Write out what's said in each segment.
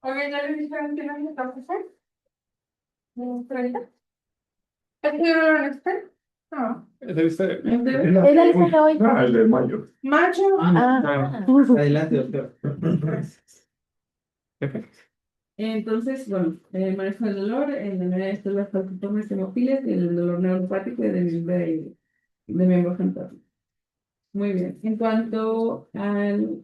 Oye, ¿ya le dijeron que no me toca hacer? ¿30? ¿Es que no lo necesitan? No. Debe ser. ¿Es Es la lista de hoy. El de mayo. macho? Ah, Adelante, doctor. Perfecto. Entonces, bueno, manejo del dolor, en la mayoría de estas las falciformes hemofilias, el dolor neuropático y de miembro frontal. Muy bien. En cuanto al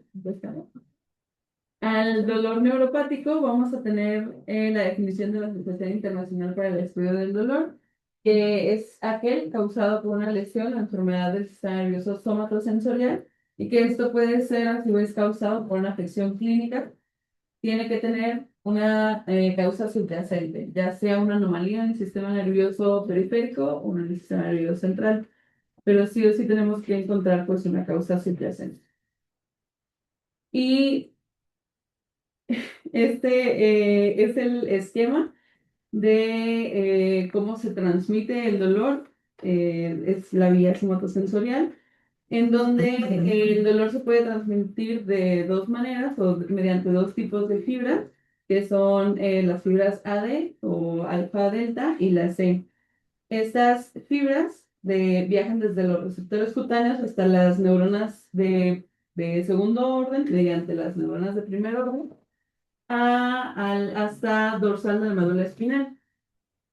dolor neuropático, vamos a tener la definición de la Asociación Internacional para el Estudio del Dolor, que es aquel causado por una lesión o enfermedad del sistema nervioso somatosensorial y que esto puede ser a su vez causado por una afección clínica. Tiene que tener una causa subyacente, ya sea una anomalía en el sistema nervioso periférico o en el sistema nervioso central, pero sí o sí tenemos que encontrar pues una causa subyacente. Y este es el esquema de cómo se transmite el dolor, es la vía somatosensorial, en donde el dolor se puede transmitir de dos maneras o mediante dos tipos de fibras, que son las fibras AD o alfa delta y la C. Estas fibras viajan desde los receptores cutáneos hasta las neuronas de segundo orden, mediante las neuronas de primer orden, hasta dorsal de la médula espinal.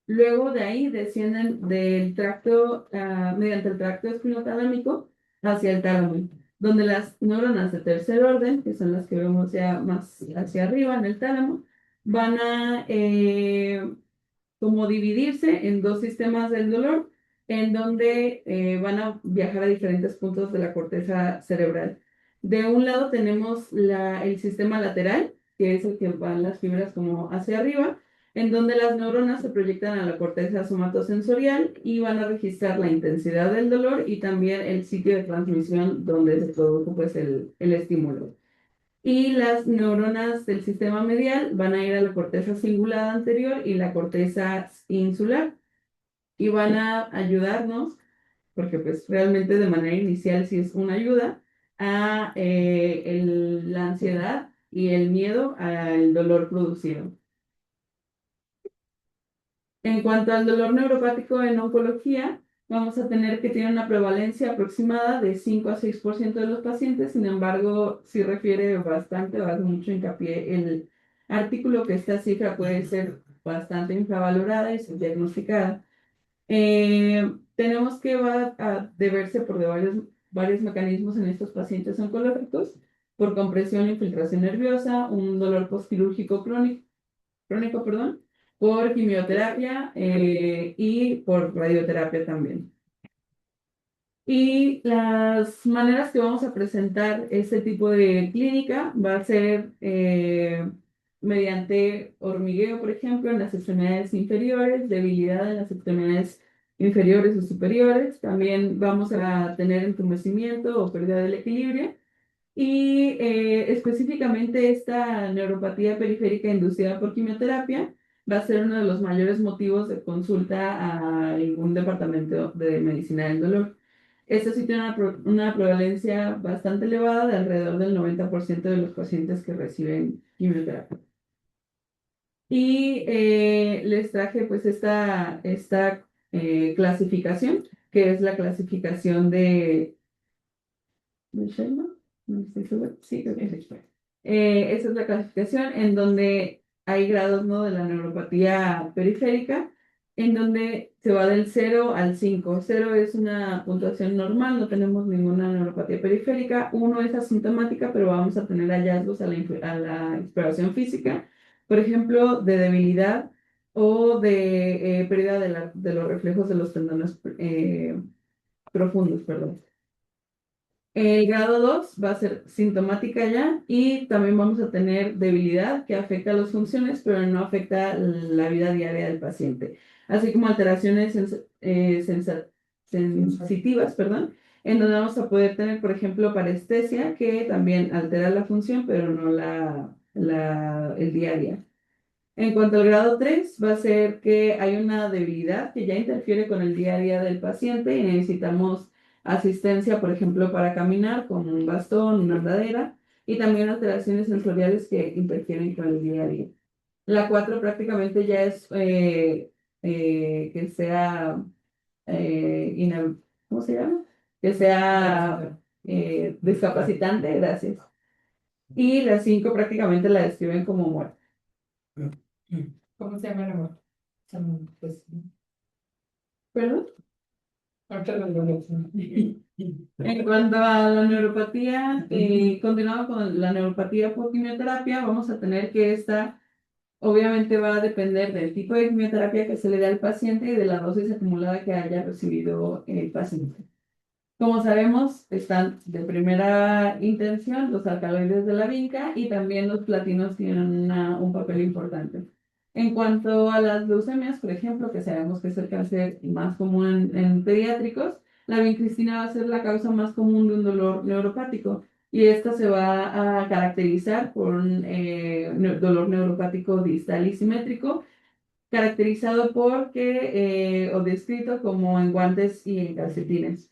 Luego de ahí descienden del tracto, mediante el tracto espinotalámico hacia el tálamo, donde las neuronas de tercer orden, que son las que vemos ya más hacia arriba en el tálamo, van a como dividirse en dos sistemas del dolor, en donde van a viajar a diferentes puntos de la corteza cerebral. De un lado tenemos el sistema lateral, que es el que van las fibras como hacia arriba, en donde las neuronas se proyectan a la corteza somatosensorial y van a registrar la intensidad del dolor y también el sitio de transmisión donde se produjo pues, el estímulo. Y las neuronas del sistema medial van a ir a la corteza cingulada anterior y la corteza insular y van a ayudarnos, porque pues realmente de manera inicial sí es una ayuda, a la ansiedad y el miedo al dolor producido. En cuanto al dolor neuropático en oncología, vamos a tener que tiene una prevalencia aproximada de 5 a 6% de los pacientes. Sin embargo, sí refiere bastante, o hace mucho hincapié el artículo que esta cifra puede ser bastante infravalorada y subdiagnosticada. Tenemos que va a deberse por varios mecanismos en estos pacientes oncológicos, por compresión e infiltración nerviosa, un dolor postquirúrgico crónico, perdón, por quimioterapia y por radioterapia también. Y las maneras que vamos a presentar este tipo de clínica va a ser mediante hormigueo, por ejemplo, en las extremidades inferiores, debilidad en las extremidades inferiores o superiores. También vamos a tener entumecimiento o pérdida del equilibrio. Y específicamente esta neuropatía periférica inducida por quimioterapia va a ser uno de los mayores motivos de consulta a algún departamento de medicina del dolor. Esto sí tiene una prevalencia bastante elevada de alrededor del 90% de los pacientes que reciben quimioterapia. Y les traje pues esta clasificación, que es la clasificación de Sherman, no estoy segura. Sí, creo que es Sherman. Esa es la clasificación en donde hay grados, ¿no? De la neuropatía periférica, en donde se va del 0 al 5. 0 es una puntuación normal, no tenemos ninguna neuropatía periférica. 1 es asintomática, pero vamos a tener hallazgos a la exploración física, por ejemplo, de debilidad o de pérdida de los reflejos de los tendones profundos, perdón. El grado 2 va a ser sintomática ya y también vamos a tener debilidad que afecta a las funciones, pero no afecta la vida diaria del paciente, así como alteraciones sensitivas, perdón, en donde vamos a poder tener, por ejemplo, parestesia, que también altera la función, pero no el día a día. En cuanto al grado 3 va a ser que hay una debilidad que ya interfiere con el día a día del paciente y necesitamos asistencia, por ejemplo, para caminar con un bastón, una andadera, y también alteraciones sensoriales que interfieren con el día a día. La 4 prácticamente ya es que sea, ¿cómo se llama? Que sea discapacitante, gracias. Y la 5 prácticamente la describen como muerte. ¿Cómo se llama la muerte? Pues, ¿Perdón? ahorita lo logro. En cuanto a la neuropatía, continuando con la neuropatía por quimioterapia, vamos a tener que esta obviamente va a depender del tipo de quimioterapia que se le dé al paciente y de la dosis acumulada que haya recibido el paciente. Como sabemos, están de primera intención los alcaloides de la vinca y también los platinos tienen un papel importante. En cuanto a las leucemias, por ejemplo, que sabemos que es el cáncer más común en pediátricos, la vincristina va a ser la causa más común de un dolor neuropático y esta se va a caracterizar por un dolor neuropático distal y simétrico, caracterizado o descrito como en guantes y en calcetines.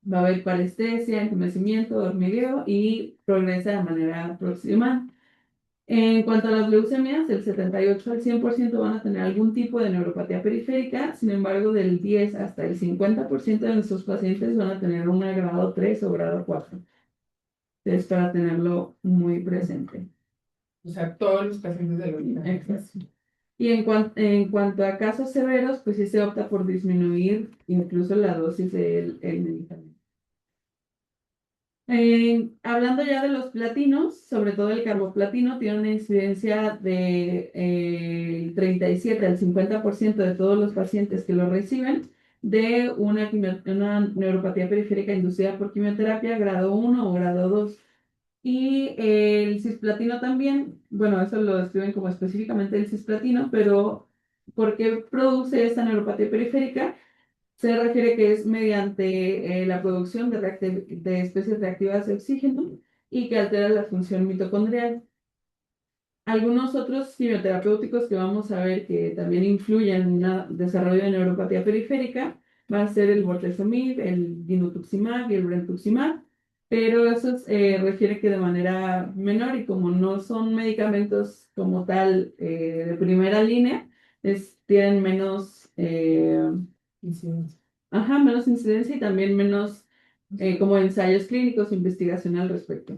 Va a haber parestesia, entumecimiento, hormigueo y progresa de manera proximal. En cuanto a las leucemias, del 78 al 100% van a tener algún tipo de neuropatía periférica, sin embargo, del 10 hasta el 50% de nuestros pacientes van a tener un grado 3 o grado 4. Es para tenerlo muy presente. O sea, todos los pacientes de la vida. Exacto. Y en cuanto a casos severos, pues sí se opta por disminuir incluso la dosis del el medicamento. Hablando ya de los platinos, sobre todo el carboplatino, tiene una incidencia de 37 al 50% de todos los pacientes que lo reciben de una neuropatía periférica inducida por quimioterapia grado 1 o grado 2. Y el cisplatino también, bueno, eso lo describen como específicamente el cisplatino, pero ¿por qué produce esta neuropatía periférica? Se refiere que es mediante la producción de especies reactivas de oxígeno y que altera la función mitocondrial. Algunos otros quimioterapéuticos que vamos a ver que también influyen en el desarrollo de neuropatía periférica va a ser el bortezomib, el dinutuximab y el brentuximab, pero eso refiere que de manera menor y como no son medicamentos como tal de primera línea, tienen menos Incidencia. ajá, menos incidencia y también menos como ensayos clínicos, investigación al respecto.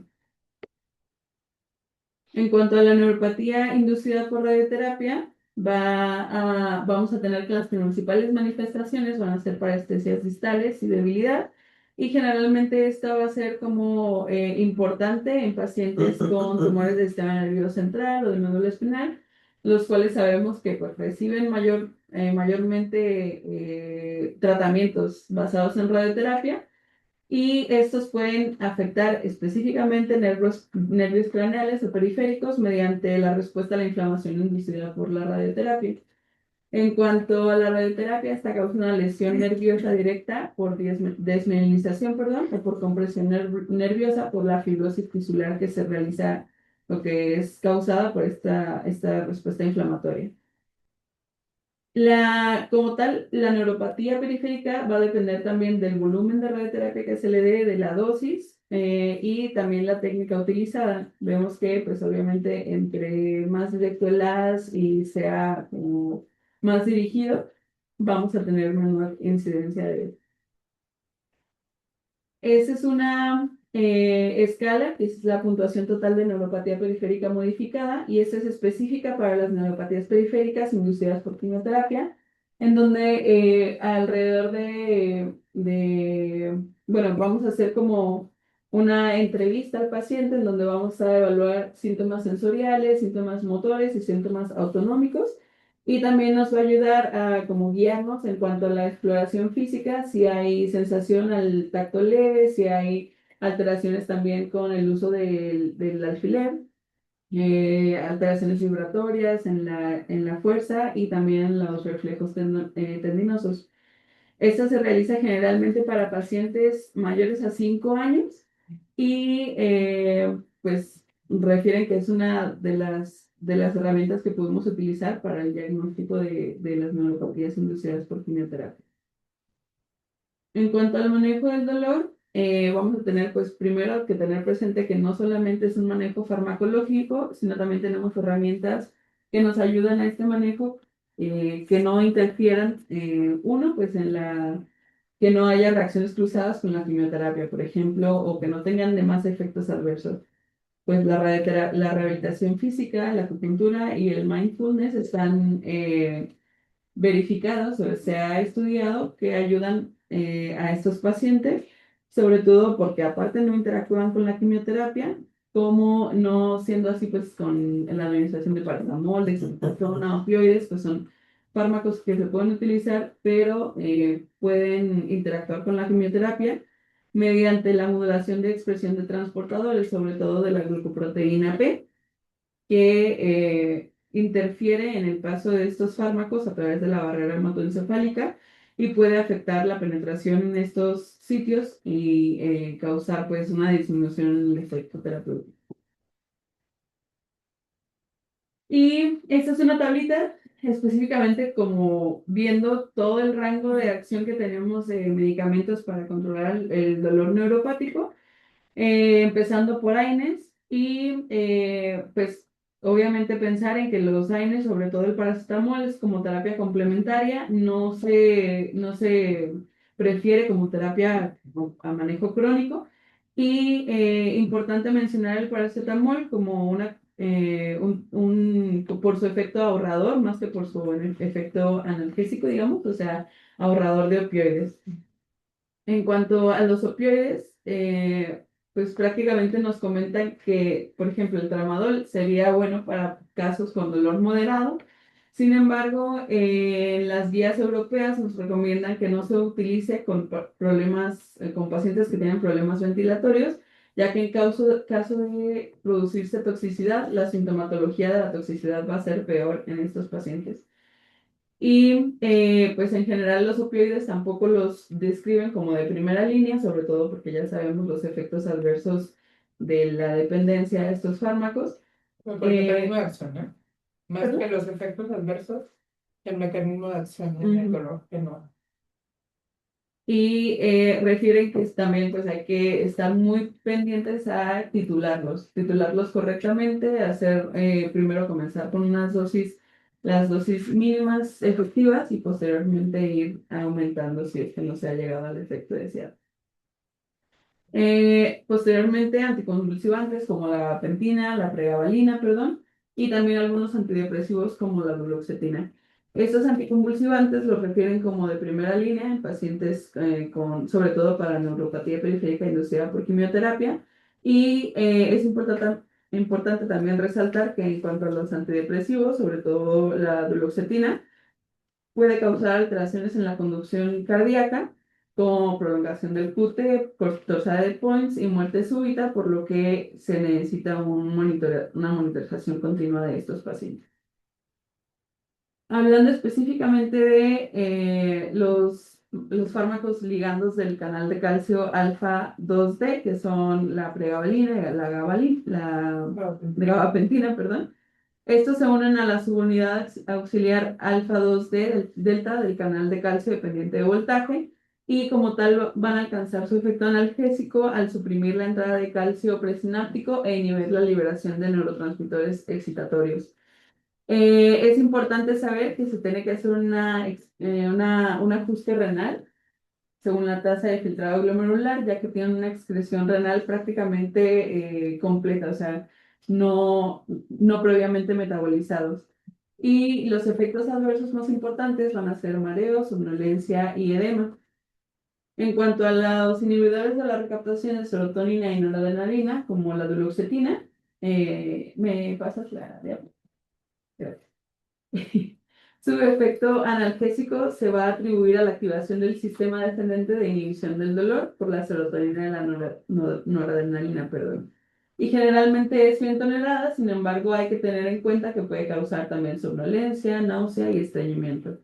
En cuanto a la neuropatía inducida por radioterapia, vamos a tener que las principales manifestaciones van a ser parestesias distales y debilidad, y generalmente esta va a ser como importante en pacientes con tumores del sistema nervioso central o del médula espinal, los cuales sabemos que pues, reciben mayormente tratamientos basados en radioterapia y estos pueden afectar específicamente nervios craneales o periféricos mediante la respuesta a la inflamación inducida por la radioterapia. En cuanto a la radioterapia, esta causa una lesión nerviosa directa por desmielinización, perdón, o por compresión nerviosa por la fibrosis tisular que se realiza o que es causada por esta respuesta inflamatoria. Como tal, la neuropatía periférica va a depender también del volumen de radioterapia que se le dé, de la dosis y también la técnica utilizada. Vemos que, pues obviamente, entre más directo el haz y sea como más dirigido, vamos a tener menor incidencia de. Esa es una escala, que es la puntuación total de neuropatía periférica modificada, y esta es específica para las neuropatías periféricas inducidas por quimioterapia, en donde alrededor bueno, vamos a hacer como una entrevista al paciente en donde vamos a evaluar síntomas sensoriales, síntomas motores y síntomas autonómicos. Y también nos va a ayudar a como guiarnos en cuanto a la exploración física, si hay sensación al tacto leve, si hay alteraciones también con el uso del alfiler, alteraciones vibratorias en la fuerza y también los reflejos tendinosos. Esto se realiza generalmente para pacientes mayores a 5 años y pues refieren que es una de las herramientas que podemos utilizar para el diagnóstico de las neuropatías inducidas por quimioterapia. En cuanto al manejo del dolor, vamos a tener pues primero que tener presente que no solamente es un manejo farmacológico, sino también tenemos herramientas que nos ayudan a este manejo, que no interfieran, uno, pues que no haya reacciones cruzadas con la quimioterapia, por ejemplo, o que no tengan demás efectos adversos. Pues la rehabilitación física, la acupuntura y el mindfulness están verificados o se ha estudiado que ayudan a estos pacientes, sobre todo porque aparte no interactúan con la quimioterapia, como no siendo así pues con la administración de paracetamol, de dexametasona, opioides, pues son fármacos que se pueden utilizar, pero pueden interactuar con la quimioterapia mediante la modulación de expresión de transportadores, sobre todo de la glucoproteína P, que interfiere en el paso de estos fármacos a través de la barrera hematoencefálica y puede afectar la penetración en estos sitios y causar pues una disminución en el efecto terapéutico. Y esta es una tablita específicamente como viendo todo el rango de acción que tenemos de medicamentos para controlar el dolor neuropático, empezando por AINES y pues obviamente pensar en que los AINES, sobre todo el paracetamol, es como terapia complementaria, no se prefiere como terapia a manejo crónico. Y importante mencionar el paracetamol como por su efecto ahorrador, más que por su efecto analgésico, digamos, o sea, ahorrador de opioides. En cuanto a los opioides, pues prácticamente nos comentan que, por ejemplo, el tramadol sería bueno para casos con dolor moderado. Sin embargo, las guías europeas nos recomiendan que no se utilice con problemas, con pacientes que tienen problemas ventilatorios, ya que en caso de producirse toxicidad, la sintomatología de la toxicidad va a ser peor en estos pacientes. Y pues en general los opioides tampoco los describen como de primera línea, sobre todo porque ya sabemos los efectos adversos de la dependencia de estos fármacos. Por el mecanismo Eh, de acción, ¿no? Más ¿Perdón? que los efectos adversos, el mecanismo de acción en el Ujú. dolor, que no. Y refieren que también pues hay que estar muy pendientes a titularlos correctamente, hacer primero comenzar con las dosis mínimas efectivas y posteriormente ir aumentando si es que no se ha llegado al efecto deseado. Posteriormente, anticonvulsivantes como la gabapentina, la pregabalina, perdón, y también algunos antidepresivos como la duloxetina. Estos anticonvulsivantes los refieren como de primera línea en pacientes sobre todo para neuropatía periférica inducida por quimioterapia. Y es importante también resaltar que en cuanto a los antidepresivos, sobre todo la duloxetina, puede causar alteraciones en la conducción cardíaca, como prolongación del QT, cortosada de points y muerte súbita, por lo que se necesita una monitorización continua de estos pacientes. Hablando específicamente de los fármacos ligandos del canal de calcio alfa 2D, que son la pregabalina y la gabapentina, perdón. Estos se unen a la subunidad auxiliar alfa 2D delta del canal de calcio dependiente de voltaje y como tal van a alcanzar su efecto analgésico al suprimir la entrada de calcio presináptico e inhibir la liberación de neurotransmisores excitatorios. Es importante saber que se tiene que hacer un ajuste renal según la tasa de filtrado glomerular, ya que tienen una excreción renal prácticamente completa, o sea, no previamente metabolizados. Y los efectos adversos más importantes van a ser mareo, somnolencia y edema. En cuanto a los inhibidores de la recaptación de serotonina y noradrenalina, como la duloxetina, ¿me pasas la diapositiva? Gracias. Su efecto analgésico se va a atribuir a la activación del sistema descendente de inhibición del dolor por la serotonina y la noradrenalina, perdón. Y generalmente es bien tolerada, sin embargo, hay que tener en cuenta que puede causar también somnolencia, náusea y estreñimiento.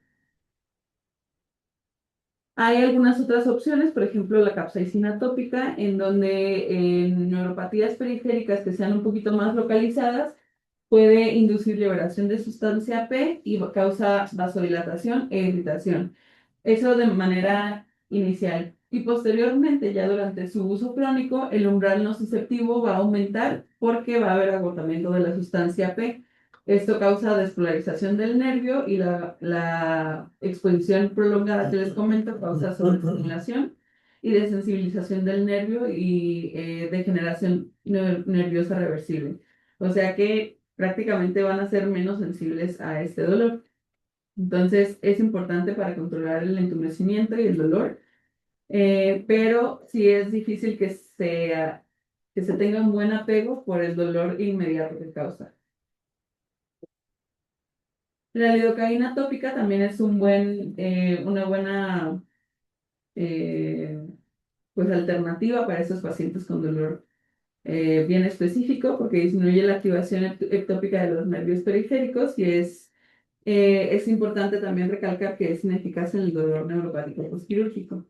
Hay algunas otras opciones, por ejemplo, la capsaicina tópica, en donde en neuropatías periféricas que sean un poquito más localizadas, puede inducir liberación de sustancia P y causa vasodilatación e irritación. Eso de manera inicial. y posteriormente, ya durante su uso crónico, el umbral nociceptivo va a aumentar porque va a haber agotamiento de la sustancia P. Esto causa despolarización del nervio y la exposición prolongada que les comento causa sobreestimulación y desensibilización del nervio y degeneración nerviosa reversible. O sea que prácticamente van a ser menos sensibles a este dolor. Entonces es importante para controlar el entumecimiento y el dolor, pero sí es difícil que se tenga un buen apego por el dolor inmediato que causa. La lidocaína tópica también es una buena eh, pues, alternativa para esos pacientes con dolor bien específico porque disminuye la activación ectópica de los nervios periféricos y es importante también recalcar que es ineficaz en el dolor neuropático postquirúrgico.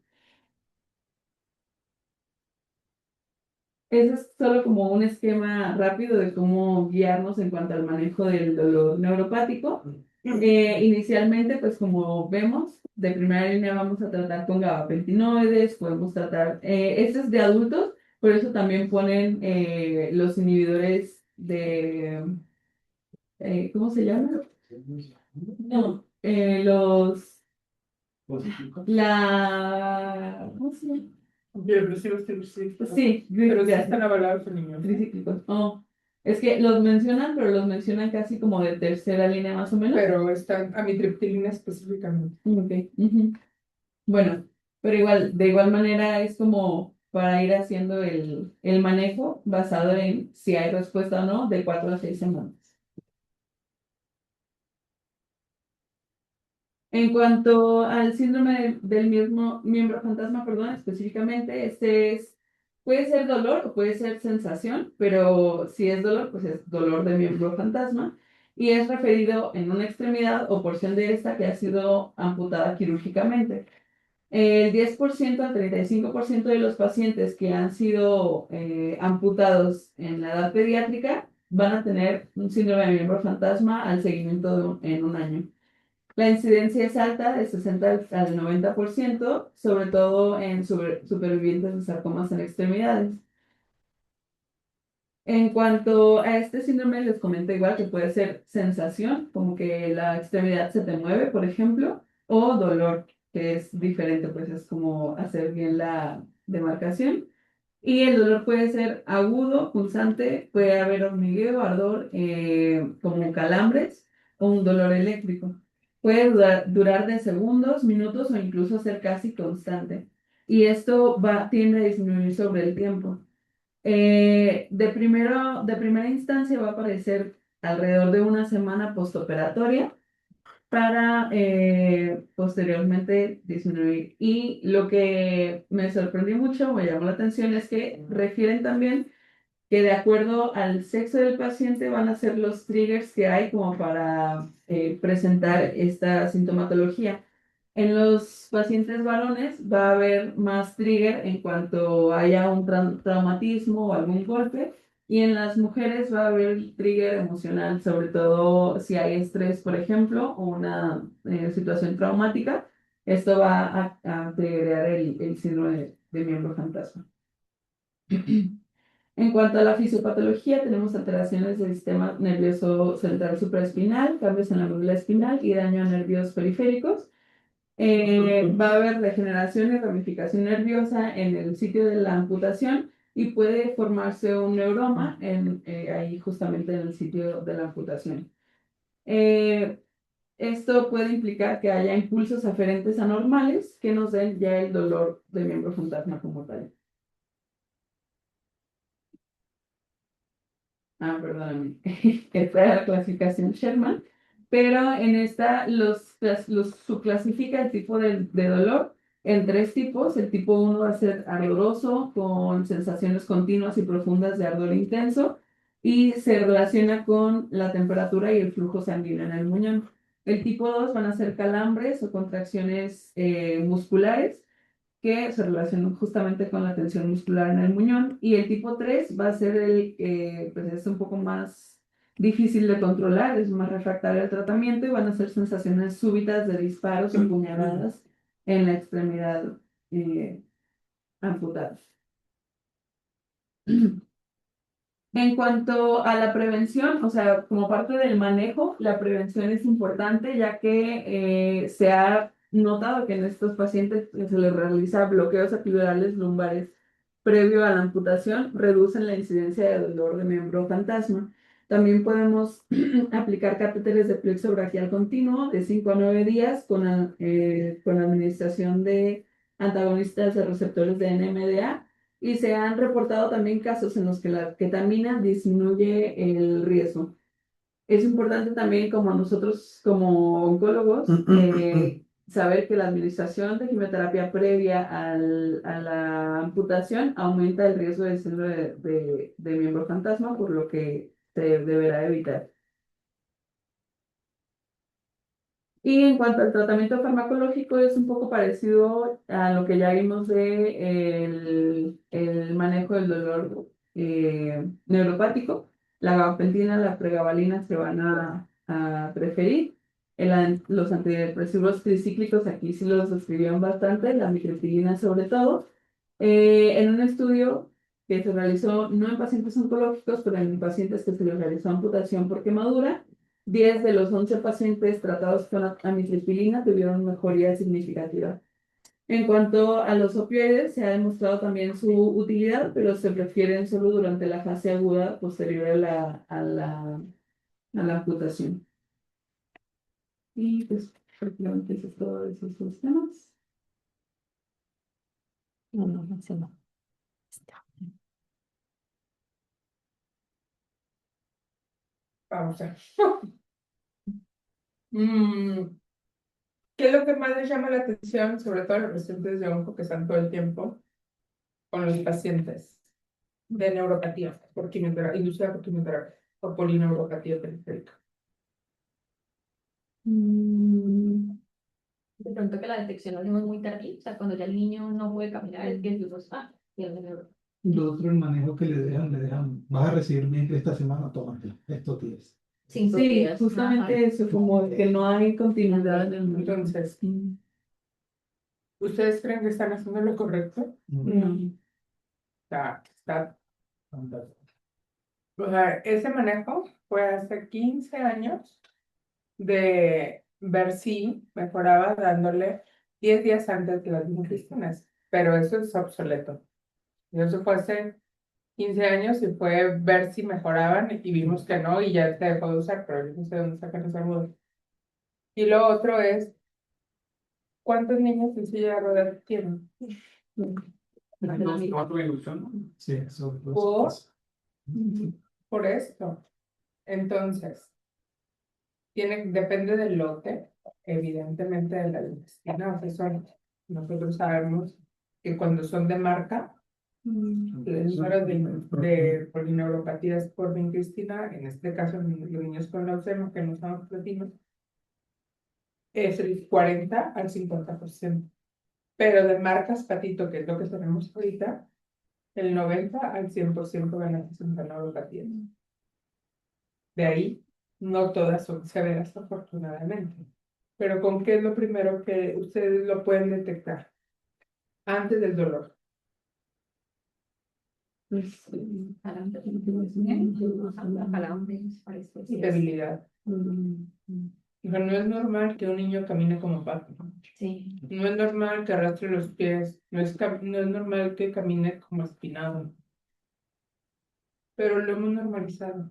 Eso es solo como un esquema rápido de cómo guiarnos en cuanto al manejo del dolor neuropático. Inicialmente, pues como vemos, de primera línea vamos a tratar con gabapentinoides, podemos tratar, este es de adultos, por eso también ponen los inhibidores ¿cómo se llama? No, ¿cómo se llama? Antidepresivos tricíclicos. Sí, Pero sí gracias. están avalados en niños. Tricíclicos. Oh, es que los mencionan, pero los mencionan casi como de tercera línea más o menos. Pero están amitriptilina específicamente. Ok, ujú. Bueno, pero igual, de igual manera es como para ir haciendo el manejo basado en si hay respuesta o no de 4 a 6 semanas. En cuanto al síndrome del mismo miembro fantasma, perdón, específicamente, puede ser dolor o puede ser sensación, pero si es dolor, pues es dolor de miembro fantasma y es referido en una extremidad o porción de esta que ha sido amputada quirúrgicamente. El 10% al 35% de los pacientes que han sido amputados en la edad pediátrica van a tener un síndrome de miembro fantasma al seguimiento en un año. La incidencia es alta, de 60 al 90%, sobre todo en supervivientes de sarcomas en extremidades. En cuanto a este síndrome, les comento igual que puede ser sensación, como que la extremidad se te mueve, por ejemplo, o dolor, que es diferente, pues es como hacer bien la demarcación. Y el dolor puede ser agudo, pulsante, puede haber hormigueo, ardor, como calambres o un dolor eléctrico. Puede durar de segundos, minutos o incluso ser casi constante. Y esto tiende a disminuir sobre el tiempo. De primera instancia va a aparecer alrededor de una semana postoperatoria para posteriormente disminuir. Y lo que me sorprendió mucho, me llamó la atención, es que refieren también que de acuerdo al sexo del paciente van a ser los triggers que hay como para presentar esta sintomatología. En los pacientes varones va a haber más trigger en cuanto haya un traumatismo o algún golpe, y en las mujeres va a haber trigger emocional, sobre todo si hay estrés, por ejemplo, o una situación traumática. Esto va a triggerar el síndrome de miembro fantasma. En cuanto a la fisiopatología, tenemos alteraciones del sistema nervioso central supraespinal, cambios en la médula espinal y daño a nervios periféricos. Va a haber degeneración y ramificación nerviosa en el sitio de la amputación y puede formarse un neuroma ahí justamente en el sitio de la amputación. Eh, Esto puede implicar que haya impulsos aferentes anormales que nos den ya el dolor de miembro fantasma como tal. Perdóname. Esta es la clasificación Sherman, pero en esta los subclasifica el tipo de dolor en 3 tipos. El tipo 1 va a ser ardoroso, con sensaciones continuas y profundas de ardor intenso, y se relaciona con la temperatura y el flujo sanguíneo en el muñón. El tipo 2 van a ser calambres o contracciones musculares que se relacionan justamente con la tensión muscular en el muñón. Y el tipo 3 va a ser el que pues es un poco más difícil de controlar, es más refractario al tratamiento y van a ser sensaciones súbitas de disparos o puñaladas en la extremidad amputados. En cuanto a la prevención, o sea, como parte del manejo, la prevención es importante ya que se ha notado que en estos pacientes que se les realiza bloqueos epidurales lumbares previo a la amputación, reducen la incidencia de dolor de miembro fantasma. También podemos aplicar catéteres de plexo braquial continuo de 5 a 9 días con administración de antagonistas de receptores de NMDA. Y se han reportado también casos en los que la ketamina disminuye el riesgo. Es importante también, como nosotros, como oncólogos, saber que la administración de quimioterapia previa a la amputación aumenta el riesgo de síndrome de miembro fantasma, por lo que se deberá evitar. Y en cuanto al tratamiento farmacológico, es un poco parecido a lo que ya vimos de el manejo del dolor neuropático. La gabapentina, la pregabalina se van a preferir. Los antidepresivos tricíclicos aquí sí los describieron bastante, la mitriptilina sobre todo. En un estudio que se realizó no en pacientes oncológicos, pero en pacientes que se les realizó amputación por quemadura, 10 de los 11 pacientes tratados con amitriptilina tuvieron mejoría significativa. En cuanto a los opioides, se ha demostrado también su utilidad, pero se prefieren solo durante la fase aguda posterior a la amputación. Y pues prácticamente eso es todo de esos dos temas. No, no, ese no. Vamos a ver. ¿Qué es lo que más les llama la atención, sobre todo a los pacientes de onco que están todo el tiempo con los pacientes de neuropatía por quimioterapia, inducida por quimioterapia, por polineuropatía periférica? De pronto que la detección lo hacemos muy tardía, o sea, cuando ya el niño no puede caminar, es que decimos, tiene neuro. Lo otro, el manejo que le dejan, vas a recibir bien que esta semana, tómate estos días. 5 Sí, días. justamente Ajá. eso, como que no hay continuidad en el Entonces, ¿ustedes creen que están haciendo lo correcto? No. Está fantástico. O sea, ese manejo fue hace 15 años de ver si mejoraba dándole 10 días antes de las intestinas, pero eso es obsoleto. Y eso fue hace 15 años y fue ver si mejoraban y vimos que no y ya se dejó de usar, pero yo no sé dónde sacan esa duda. Y lo otro es, ¿cuántos niños en silla de ruedas tienen? Sí, eso. Por esto. Entonces, depende del lote, evidentemente de la intestina. Nosotros sabemos que cuando son de marca, el número de polineuropatías por intestina, en este caso los niños con leucemia que no son platinos, es el 40 al 50%. Pero de marcas patito, que es lo que tenemos ahorita, el 90 al 100% van a presentar neuropatías. De ahí, no todas son severas, afortunadamente. Pero ¿con qué es lo primero que ustedes lo pueden detectar? Antes del dolor. Pues, Y debilidad. Pero no es normal que un niño camine como pato. Sí. No es normal que arrastre los pies. No es normal que camine como espinado. Pero lo hemos normalizado.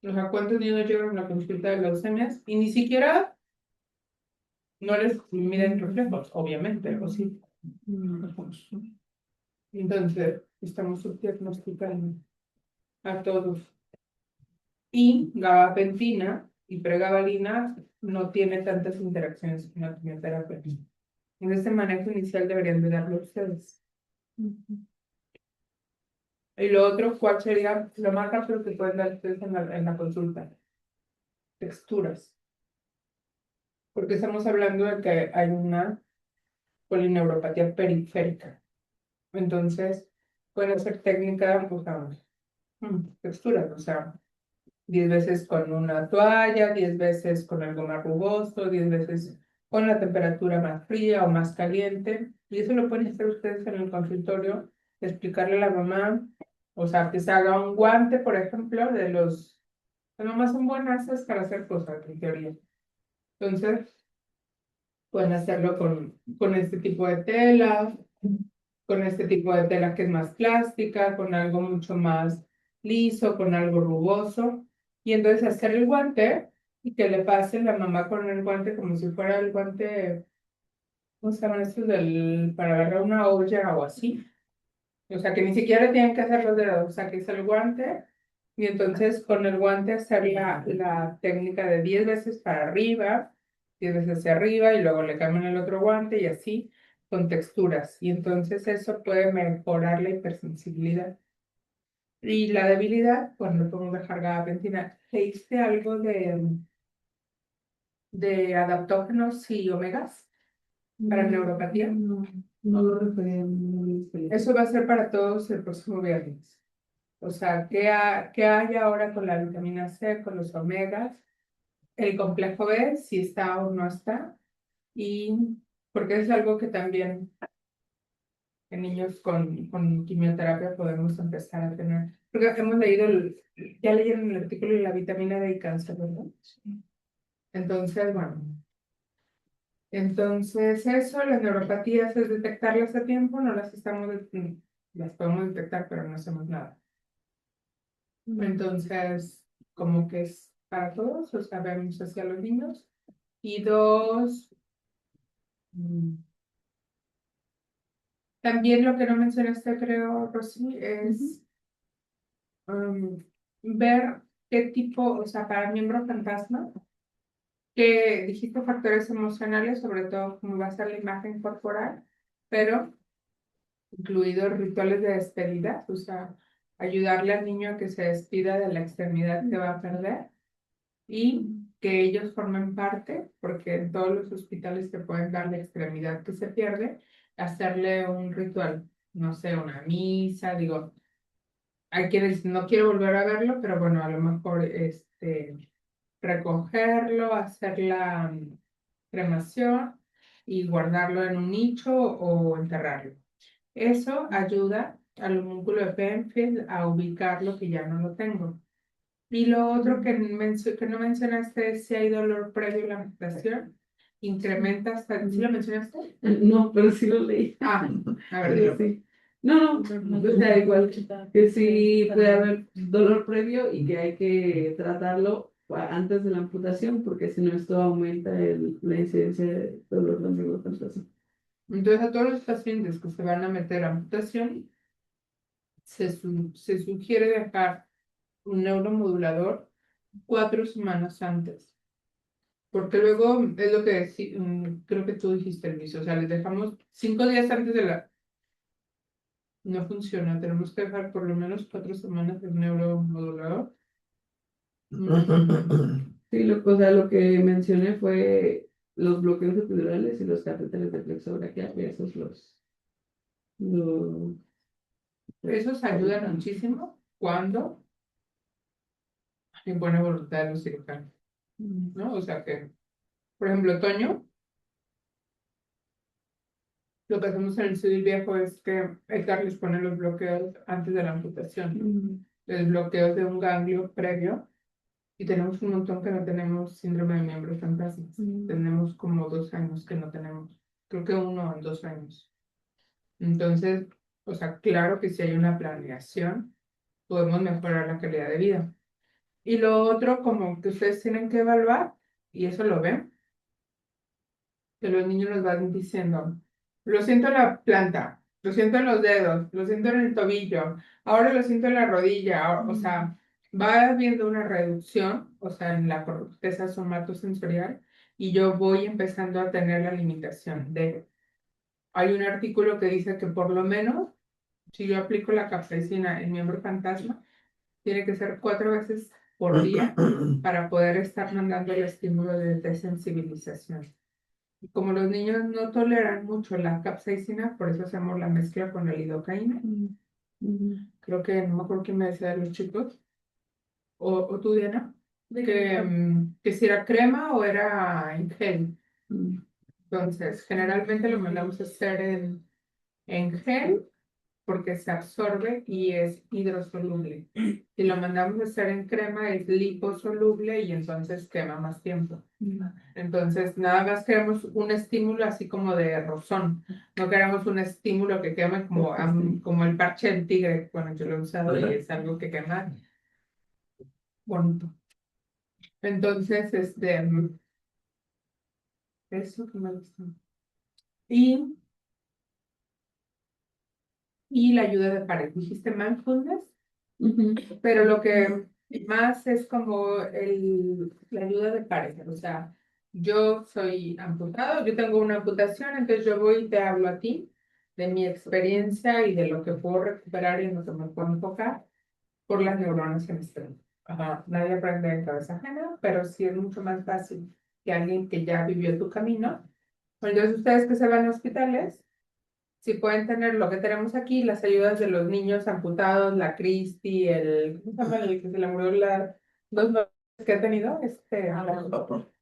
O sea, ¿cuántos niños llegan a la consulta de leucemias? Y ni siquiera no les miden reflejos, obviamente, ¿o sí? Entonces, estamos subdiagnosticando a todos. Y gabapentina y pregabalina no tiene tantas interacciones con la quimioterapia. En este manejo inicial deberían de darlo ustedes. Y lo otro, ¿cuál sería lo más rápido que pueden dar ustedes en la consulta? Texturas. Porque estamos hablando de que hay una polineuropatía periférica. Entonces, pueden hacer técnicas, o sea, texturas, o sea, 10 veces con una toalla, 10 veces con algo más rugoso, 10 veces con la temperatura más fría o más caliente. Y eso lo pueden hacer ustedes en el consultorio, explicarle a la mamá, o sea, que se haga un guante, por ejemplo, de los... Las mamás son buenas para hacer cosas, en teoría. Entonces, pueden hacerlo con este tipo de tela, con este tipo de tela que es más plástica, con algo mucho más liso, con algo rugoso. Y entonces hacer el guante y que le pase la mamá con el guante como si fuera el guante, ¿cómo se llaman estos para agarrar una olla o así? O sea, que ni siquiera tienen que hacer los dedos, o sea, que es el guante. Y entonces con el guante hacer la técnica de 10 veces para arriba, 10 veces hacia arriba y luego le cambian el otro guante y así con texturas. Y entonces eso puede mejorar la hipersensibilidad. Y la debilidad, pues no podemos dejar gabapentina. ¿Leíste algo de adaptógenos y omegas para neuropatía? No, no lo refería, no lo expliqué. Eso va a ser para todos el próximo viernes. O sea, ¿qué hay ahora con la vitamina C, con los omegas? El complejo B, si está o no está. Y porque es algo que también en niños con quimioterapia podemos empezar a tener. Porque hemos leído, ya leyeron el artículo de la vitamina D y cáncer, ¿verdad? Entonces, bueno. Entonces, eso, las neuropatías es detectarlas a tiempo, no las las podemos detectar, pero no hacemos nada. Entonces, como que es para todos, o sea, vemos hacia los niños. Y dos, mm, también lo que no mencionaste, creo, Rosy, es ver qué tipo, o sea, para miembro fantasma, que dijiste factores emocionales, sobre todo cómo va a ser la imagen corporal, pero incluidos rituales de despedida, o sea, ayudarle al niño a que se despida de la extremidad que va a perder y que ellos formen parte, porque en todos los hospitales te pueden dar la extremidad que se pierde, hacerle un ritual, no sé, una misa, digo, hay quienes no quiero volver a verlo, pero bueno, a lo mejor recogerlo, hacer la cremación y guardarlo en un nicho o enterrarlo. Eso ayuda al homúnculo de Penfield a ubicarlo que ya no lo tengo. Y lo otro que no mencionaste es si hay dolor previo a la amputación. Incrementa hasta... ¿Sí lo mencionaste? No, pero sí lo leí. Ah, a ver, Pero dilo. sí. No, no, o sea, igual que sí puede haber dolor previo y que hay que tratarlo antes de la amputación, porque si no esto aumenta la incidencia de dolor de amputación. Entonces, a todos los pacientes que se van a meter a amputación, se sugiere dejar un neuromodulador 4 semanas antes. Porque luego es lo que creo que tú dijiste, Luis, o sea, les dejamos 5 días antes de la... No funciona, tenemos que dejar por lo menos 4 semanas el neuromodulador. Sí, o sea, lo que mencioné fue los bloqueos epidurales y los catéteres de flexobraquial, esos los- Esos ayudan muchísimo cuando hay buena voluntad de los cirujanos, ¿no? O sea que, por ejemplo, Toño, lo que hacemos en el civil viejo es que Edgar les pone los bloqueos antes de la amputación, los bloqueos de un ganglio previo, y tenemos un montón que no tenemos síndrome de miembro fantasma. Tenemos como 2 años que no tenemos, creo que 1 en 2 años. Entonces, o sea, claro que si hay una planeación, podemos mejorar la calidad de vida. Y lo otro, como que ustedes tienen que evaluar, y eso lo ven, que los niños nos van diciendo, lo siento en la planta, lo siento en los dedos, lo siento en el tobillo, ahora lo siento en la rodilla, o sea, va habiendo una reducción, o sea, en la corteza somatosensorial, y yo voy empezando a tener la limitación de, hay un artículo que dice que por lo menos, si yo aplico la capsaicina en miembro fantasma, tiene que ser 4 veces por día para poder estar mandando el estímulo de desensibilización. Y como los niños no toleran mucho la capsaicina, por eso hacemos la mezcla con la lidocaína. Creo que no me acuerdo quién me decía de los chicos, o tú, Diana, que si era crema o era en gel. Entonces, generalmente lo mandamos a hacer en gel porque se absorbe y es hidrosoluble. Si lo mandamos a hacer en crema es liposoluble y entonces quema más tiempo. Entonces, nada más queremos un estímulo así como de rozón. No queremos un estímulo que queme como el parche del tigre. Bueno, yo lo he usado y es algo que quema bonito. Entonces, eso que me gusta. Y, y la ayuda de pared. Dijiste mindfulness, Ujú. pero lo que más es como la ayuda de pareja. O sea, yo soy amputado, yo tengo una amputación, entonces yo voy y te hablo a ti de mi experiencia y de lo que puedo recuperar y en lo que me puedo enfocar por las neuronas que me están. Ajá, nadie aprende en cabeza ajena, pero sí es mucho más fácil que alguien que ya vivió tu camino. Entonces, ustedes que se van a hospitales, si pueden tener lo que tenemos aquí, las ayudas de los niños amputados, la Cristi, ¿cómo se llama el que se le murió dos novios que ha tenido?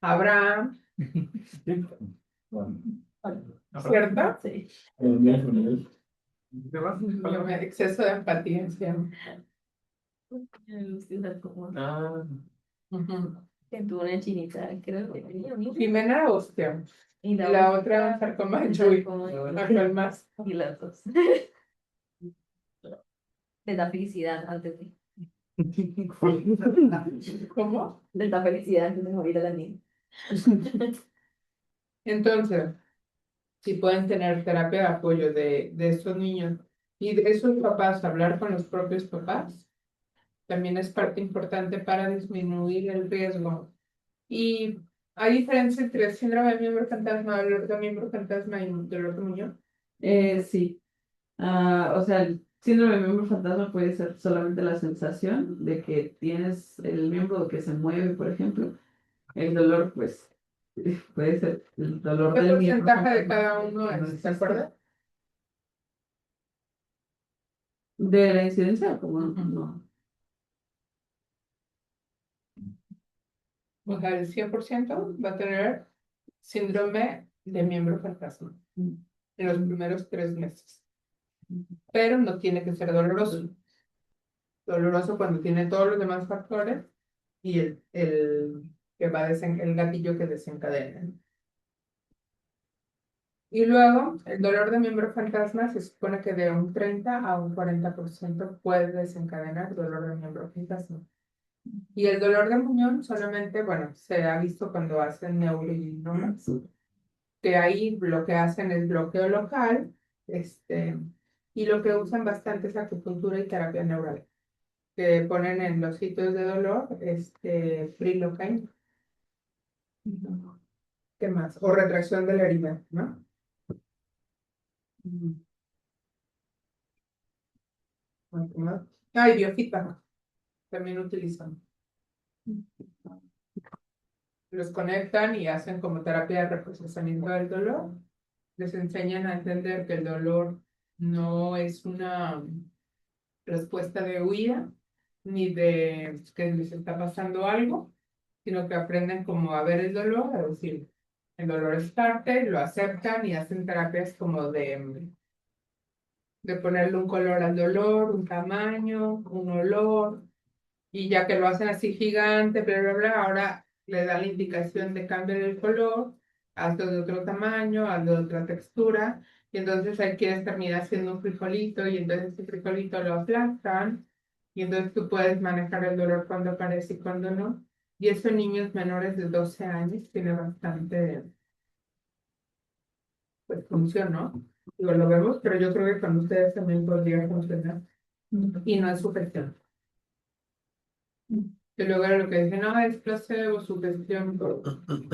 Abraham, ¿cierto? Sí. Exceso de empatía, sí. Ujú. Que tuvo una chinita, creo que tenía un hijo. Jimena Hostia. Y La otra, sarcoma de Chuy. ¿Cuál más? Y las dos. Les da felicidad antes de. ¿Cómo? Les da felicidad antes de morir a la niña. Entonces, si pueden tener terapia de apoyo de estos niños y de esos papás, hablar con los propios papás, también es parte importante para disminuir el riesgo. Y hay diferencia entre síndrome de miembro fantasma, dolor de miembro fantasma y dolor de muñón. Sí. O sea, el síndrome de miembro fantasma puede ser solamente la sensación de que tienes el miembro que se mueve, por ejemplo. El dolor, pues, puede ser el dolor ¿Qué del miembro porcentaje de fantasma cada uno que no es? ¿Te existe. acuerdas? De la incidencia, como Ujú. no. O sea, el 100% va a tener síndrome de miembro fantasma en los primeros 3 meses. Pero no tiene que ser doloroso. Doloroso cuando tiene todos los demás factores y el gatillo que desencadena. Y luego, el dolor de miembro fantasma se supone que de un 30 a un 40% puede desencadenar dolor de miembro fantasma. Y el dolor de muñón solamente, bueno, se ha visto cuando hacen neurolindomas, que ahí lo que hacen es bloqueo local, y lo que usan bastante es acupuntura y terapia neural, que ponen en los sitios de dolor, prilocaína. ¿Qué más? O retracción de la herida, ¿no? ¿Qué más? Ah, y biofeedback también utilizan. Los conectan y hacen como terapia de reprocesamiento del dolor. Les enseñan a entender que el dolor no es una respuesta de huida, ni de que les está pasando algo, sino que aprenden como a ver el dolor, a decir, el dolor es parte, lo aceptan y hacen terapias como de ponerle un color al dolor, un tamaño, un olor, y ya que lo hacen así gigante, bla, bla, bla, ahora le da la indicación de cambiar el color, hazlo de otro tamaño, hazlo de otra textura, y entonces ahí quieres terminar haciendo un frijolito, y entonces ese frijolito lo aplastan, y entonces tú puedes manejar el dolor cuando aparece y cuando no. Y eso en niños menores de 12 años tiene bastante, pues, función, ¿no? Digo, lo vemos, pero yo creo que con ustedes también podría funcionar. Y no es sugestión. Que luego era lo que dicen, no, es placebo, sugestión.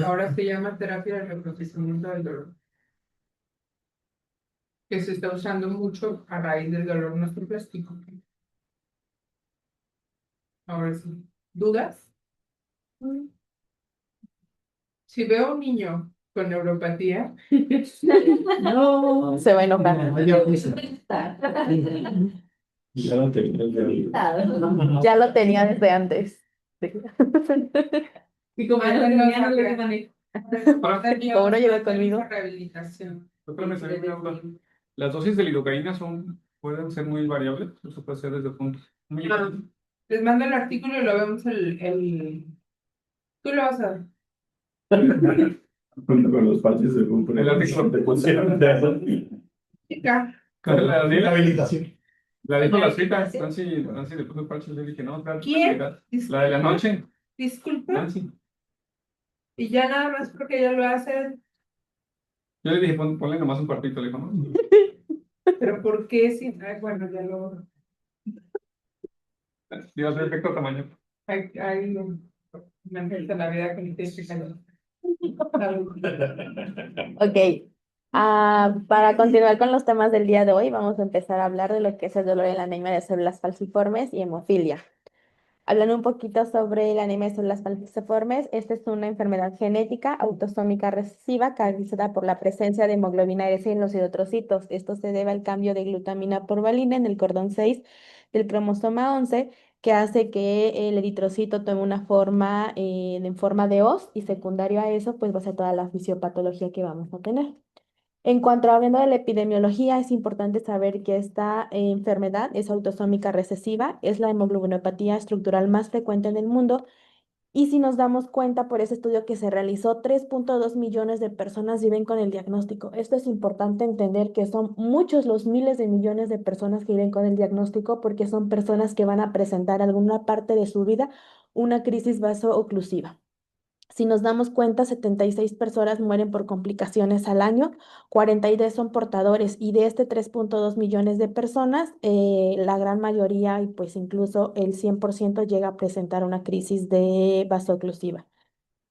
Ahora se llama terapia de reprocesamiento del dolor, que se está usando mucho a raíz del dolor plástico. Ahora sí. ¿Dudas? Si veo un niño con neuropatía, No. Se va a enojar. Mayor piso. Ya lo tenía. Ya lo tenía desde antes. Y como ya lo tenía, no le manejo. Tenía Como no llegó mucha conmigo. rehabilitación. Doctora, me salió una duda. Las dosis de lidocaína pueden ser muy variables, eso puede ser desde puntos muy Claro. Les mando el artículo y lo vemos Tú lo vas a ver. Junto con los parches de compré. El artículo te pusieron de Chica. La dijo Rehabilitación. la cita, Nancy le puso parches, yo dije, no, claro, ¿Quién? la de la noche, Disculpa. Nancy. Y ya nada más porque ella lo hace. Yo le dije, ponle nomás un cuartito, le dijo, no. Pero ¿por qué si? Ay, bueno, ya lo. Iba a ser efecto tamaño. Hay me encanta la vida con Ok. Para continuar con los temas del día de hoy, vamos a empezar a hablar de lo que es el dolor en la anemia de células falciformes y hemofilia. Hablando un poquito sobre la anemia de células falciformes, esta es una enfermedad genética autosómica recesiva caracterizada por la presencia de hemoglobina S en los eritrocitos. Esto se debe al cambio de glutamina por valina en el cordón 6 del cromosoma 11, que hace que el eritrocito tome una forma en forma de hoz, y secundario a eso, pues va a ser toda la fisiopatología que vamos a tener. En cuanto a hablando de la epidemiología, es importante saber que esta enfermedad es autosómica recesiva, es la hemoglobinopatía estructural más frecuente en el mundo, y si nos damos cuenta por ese estudio que se realizó, 3.2 millones de personas viven con el diagnóstico. Esto es importante entender, que son muchos los miles de millones de personas que viven con el diagnóstico, porque son personas que van a presentar alguna parte de su vida una crisis vaso-oclusiva. Si nos damos cuenta, 76 personas mueren por complicaciones al año, 42 son portadores, y de este 3.2 millones de personas, la gran mayoría, y pues incluso el 100%, llega a presentar una crisis de vasooclusiva.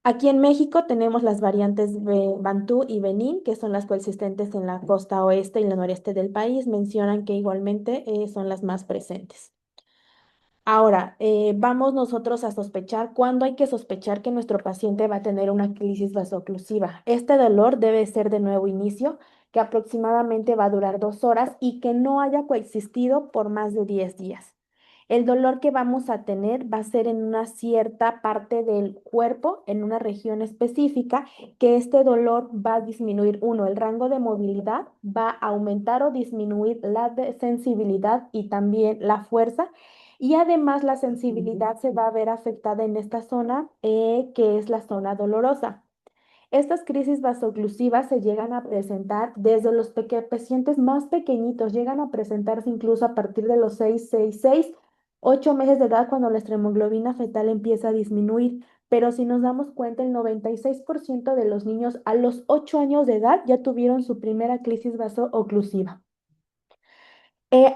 Aquí en México tenemos las variantes Bantú y Benín, que son las coexistentes en la costa oeste y la noreste del país. Mencionan que igualmente son las más presentes. Ahora, vamos nosotros a sospechar. ¿Cuándo hay que sospechar que nuestro paciente va a tener una crisis vasooclusiva? Este dolor debe ser de nuevo inicio, que aproximadamente va a durar 2 horas y que no haya coexistido por más de 10 días. El dolor que vamos a tener va a ser en una cierta parte del cuerpo, en una región específica, que este dolor va a disminuir, uno, el rango de movilidad, va a aumentar o disminuir la sensibilidad y también la fuerza, y además la sensibilidad se va a ver afectada en esta zona, que es la zona dolorosa. Estas crisis vasooclusivas se llegan a presentar desde los pacientes más pequeñitos, llegan a presentarse incluso a partir de los 8 meses de edad, cuando la hemoglobina fetal empieza a disminuir. Pero si nos damos cuenta, el 96% de los niños a los 8 años de edad ya tuvieron su primera crisis vasooclusiva.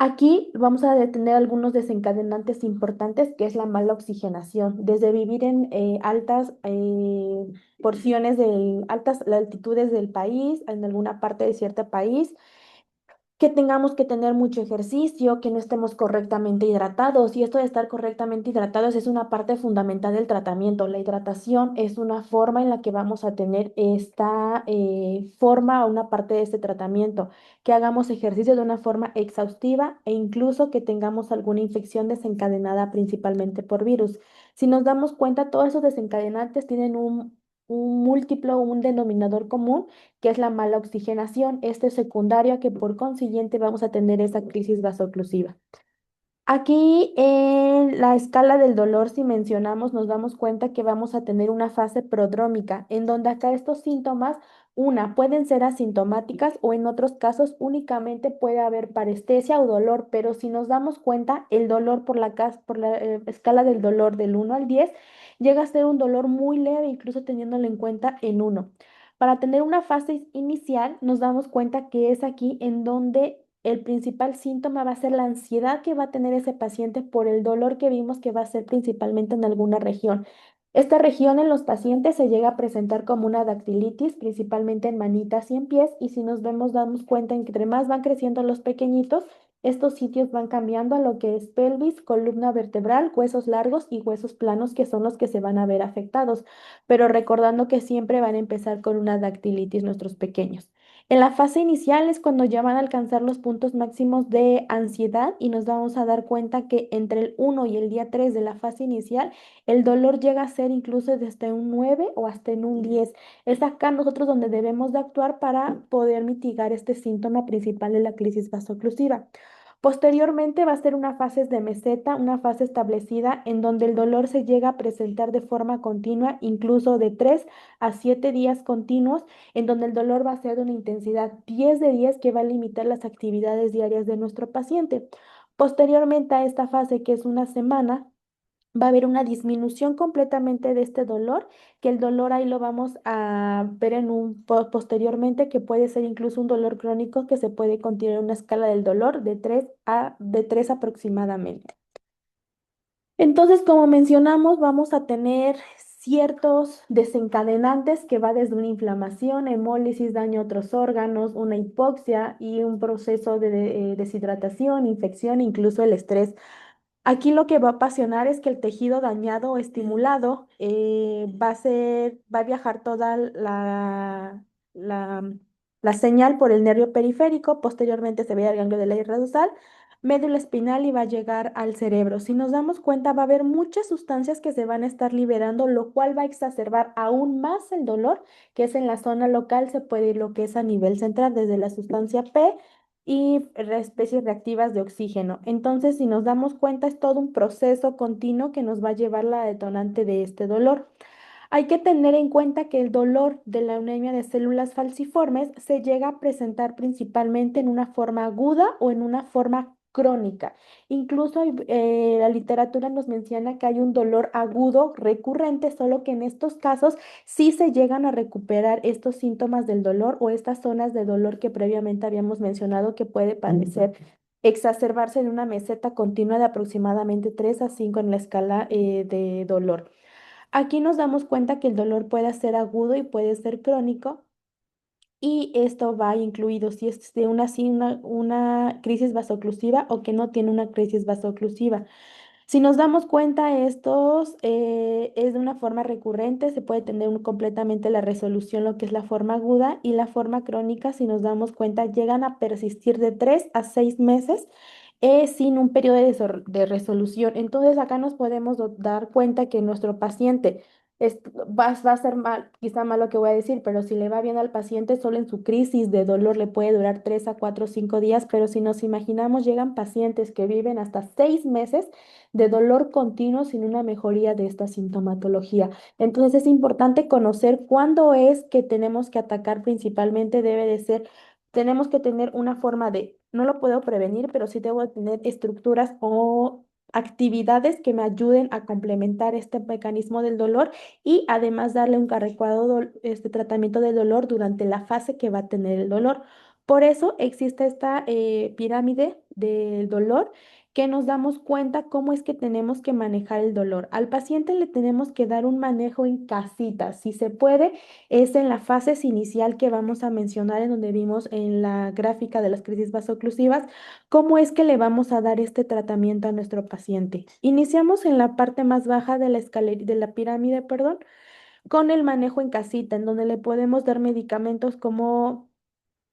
Aquí vamos a detener algunos desencadenantes importantes, que es la mala oxigenación. Desde vivir en altas porciones de altas altitudes del país, en alguna parte de cierto país, que tengamos que tener mucho ejercicio, que no estemos correctamente hidratados. Y esto de estar correctamente hidratados es una parte fundamental del tratamiento. La hidratación es una forma en la que vamos a tener esta forma, una parte de este tratamiento, que hagamos ejercicio de una forma exhaustiva, e incluso que tengamos alguna infección desencadenada principalmente por virus. Si nos damos cuenta, todos esos desencadenantes tienen un múltiplo, un denominador común, que es la mala oxigenación. Este es secundario a que por consiguiente vamos a tener esa crisis vasooclusiva. Aquí en la escala del dolor, si mencionamos, nos damos cuenta que vamos a tener una fase prodrómica, en donde acá estos síntomas, pueden ser asintomáticas, o en otros casos únicamente puede haber parestesia o dolor, pero si nos damos cuenta, el dolor por la escala del dolor del 1 al 10 llega a ser un dolor muy leve, incluso teniéndolo en cuenta en 1. Para tener una fase inicial, nos damos cuenta que es aquí en donde el principal síntoma va a ser la ansiedad que va a tener ese paciente por el dolor que vimos que va a ser principalmente en alguna región. Esta región en los pacientes se llega a presentar como una dactilitis, principalmente en manitas y en pies, y si nos vemos, damos cuenta en que entre más van creciendo los pequeñitos, estos sitios van cambiando a lo que es pelvis, columna vertebral, huesos largos y huesos planos, que son los que se van a ver afectados, pero recordando que siempre van a empezar con una dactilitis nuestros pequeños. En la fase inicial es cuando ya van a alcanzar los puntos máximos de ansiedad y nos vamos a dar cuenta que entre el 1 y el día 3 de la fase inicial, el dolor llega a ser incluso desde un 9 o hasta en un 10. Es acá nosotros donde debemos de actuar para poder mitigar este síntoma principal de la crisis vasoclusiva. Posteriormente va a ser una fase de meseta, una fase establecida en donde el dolor se llega a presentar de forma continua, incluso de 3 a 7 días continuos, en donde el dolor va a ser de una intensidad 10 de 10 que va a limitar las actividades diarias de nuestro paciente. Posteriormente a esta fase, que es una semana, va a haber una disminución completamente de este dolor, que el dolor ahí lo vamos a ver en posteriormente, que puede ser incluso un dolor crónico que se puede continuar en una escala del dolor de 3 aproximadamente. Entonces, como mencionamos, vamos a tener ciertos desencadenantes que va desde una inflamación, hemólisis, daño a otros órganos, una hipoxia y un proceso de deshidratación, infección, incluso el estrés. Aquí lo que va a ocasionar es que el tejido dañado o estimulado va a viajar toda la, la señal por el nervio periférico, posteriormente se ve al ganglio de la dorsal, médula espinal y va a llegar al cerebro. Si nos damos cuenta, va a haber muchas sustancias que se van a estar liberando, lo cual va a exacerbar aún más el dolor, que es en la zona local, se puede ir lo que es a nivel central, desde la sustancia P y especies reactivas de oxígeno. Entonces, si nos damos cuenta, es todo un proceso continuo que nos va a llevar la detonante de este dolor. Hay que tener en cuenta que el dolor de la anemia de células falciformes se llega a presentar principalmente en una forma aguda o en una forma crónica. Incluso la literatura nos menciona que hay un dolor agudo recurrente, solo que en estos casos sí se llegan a recuperar estos síntomas del dolor o estas zonas de dolor que previamente habíamos mencionado que puede parecer exacerbarse en una meseta continua de aproximadamente 3 a 5 en la escala de dolor. Aquí nos damos cuenta que el dolor puede ser agudo y puede ser crónico. Y esto va incluido si es de una crisis vasoclusiva o que no tiene una crisis vasoclusiva. Si nos damos cuenta, estos es de una forma recurrente, se puede tener completamente la resolución, lo que es la forma aguda, y la forma crónica, si nos damos cuenta, llegan a persistir de 3 a 6 meses sin un periodo de resolución. Entonces, acá nos podemos dar cuenta que nuestro paciente va a ser mal, quizá mal lo que voy a decir, pero si le va bien al paciente, solo en su crisis de dolor le puede durar 3 a 4 o 5 días, pero si nos imaginamos, llegan pacientes que viven hasta 6 meses de dolor continuo sin una mejoría de esta sintomatología. Entonces es importante conocer cuándo es que tenemos que atacar principalmente, debe de ser, tenemos que tener una forma de, no lo puedo prevenir, pero sí debo de tener estructuras o actividades que me ayuden a complementar este mecanismo del dolor y además darle un adecuado este tratamiento del dolor durante la fase que va a tener el dolor. Por eso existe esta pirámide del dolor que nos damos cuenta cómo es que tenemos que manejar el dolor. Al paciente le tenemos que dar un manejo en casita. Si se puede, es en la fase inicial que vamos a mencionar, en donde vimos en la gráfica de las crisis vasoclusivas, cómo es que le vamos a dar este tratamiento a nuestro paciente. Iniciamos en la parte más baja de la escalera, de la pirámide, perdón, con el manejo en casita, en donde le podemos dar medicamentos como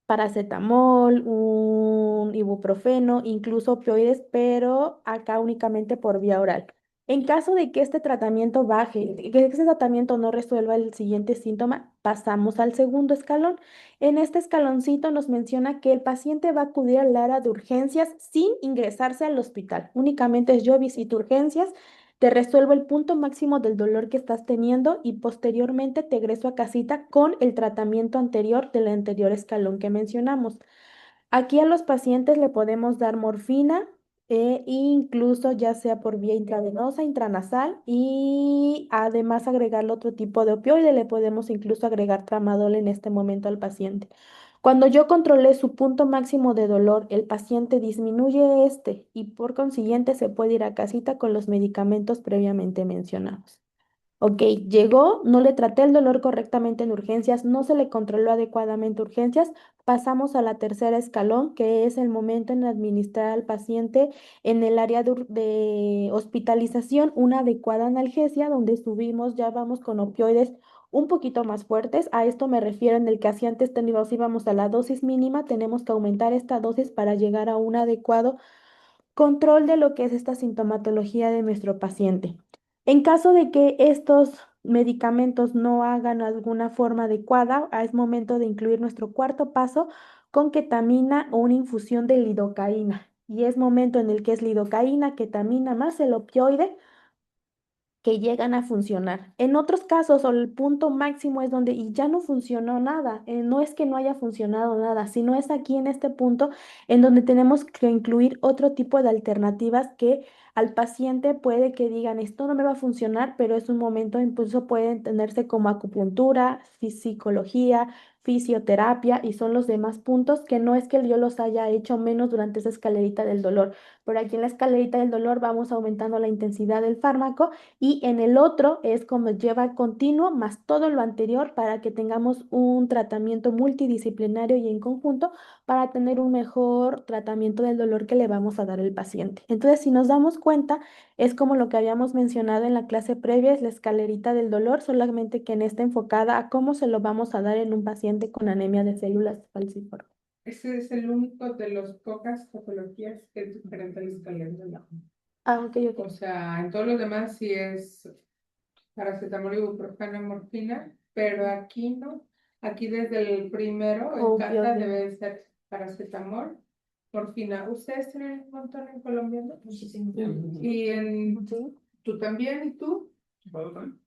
paracetamol, un ibuprofeno, incluso opioides, pero acá únicamente por vía oral. En caso de que este tratamiento baje, que este tratamiento no resuelva el siguiente síntoma, pasamos al segundo escalón. En este escaloncito nos menciona que el paciente va a acudir al área de urgencias sin ingresarse al hospital. Únicamente es yo visito urgencias, te resuelvo el punto máximo del dolor que estás teniendo y posteriormente te egreso a casita con el tratamiento anterior del anterior escalón que mencionamos. Aquí a los pacientes le podemos dar morfina, incluso ya sea por vía intravenosa, intranasal, y además agregarle otro tipo de opioide, le podemos incluso agregar tramadol en este momento al paciente. Cuando yo controlé su punto máximo de dolor, el paciente disminuye y por consiguiente se puede ir a casita con los medicamentos previamente mencionados. Ok, llegó, no le traté el dolor correctamente en urgencias, no se le controló adecuadamente urgencias, pasamos a la tercera escalón, que es el momento en administrar al paciente en el área de hospitalización una adecuada analgesia, donde subimos, ya vamos con opioides un poquito más fuertes. A esto me refiero en el que si antes íbamos a la dosis mínima, tenemos que aumentar esta dosis para llegar a un adecuado control de lo que es esta sintomatología de nuestro paciente. En caso de que estos medicamentos no hagan alguna forma adecuada, es momento de incluir nuestro cuarto paso con ketamina o una infusión de lidocaína. Y es momento en el que es lidocaína, ketamina más el opioide que llegan a funcionar. En otros casos, o el punto máximo es donde y ya no funcionó nada. No es que no haya funcionado nada, sino es aquí en este punto en donde tenemos que incluir otro tipo de alternativas que al paciente puede que digan, esto no me va a funcionar, pero es un momento, incluso puede entenderse como acupuntura, psicología, fisioterapia y son los demás puntos que no es que yo los haya hecho menos durante esa escalerita del dolor. Pero aquí en la escalerita del dolor vamos aumentando la intensidad del fármaco y en el otro es como lleva continuo más todo lo anterior para que tengamos un tratamiento multidisciplinario y en conjunto para tener un mejor tratamiento del dolor que le vamos a dar al paciente. Entonces, si nos damos cuenta, es como lo que habíamos mencionado en la clase previa, es la escalerita del dolor, solamente que en esta enfocada a cómo se lo vamos a dar en un paciente con anemia de células falciformes. Ese es el único de las pocas patologías que es diferente al escaleno. Ah, ok, ok. O sea, en todos los demás sí es paracetamol, ibuprofeno, morfina, pero aquí no. Aquí desde el primero, en carta Opioide. debe ser paracetamol, morfina. ¿Ustedes tienen un montón en Colombia, no? Muchísimo. Y en, Sí. tú también, ¿y tú? ¿Puedo también?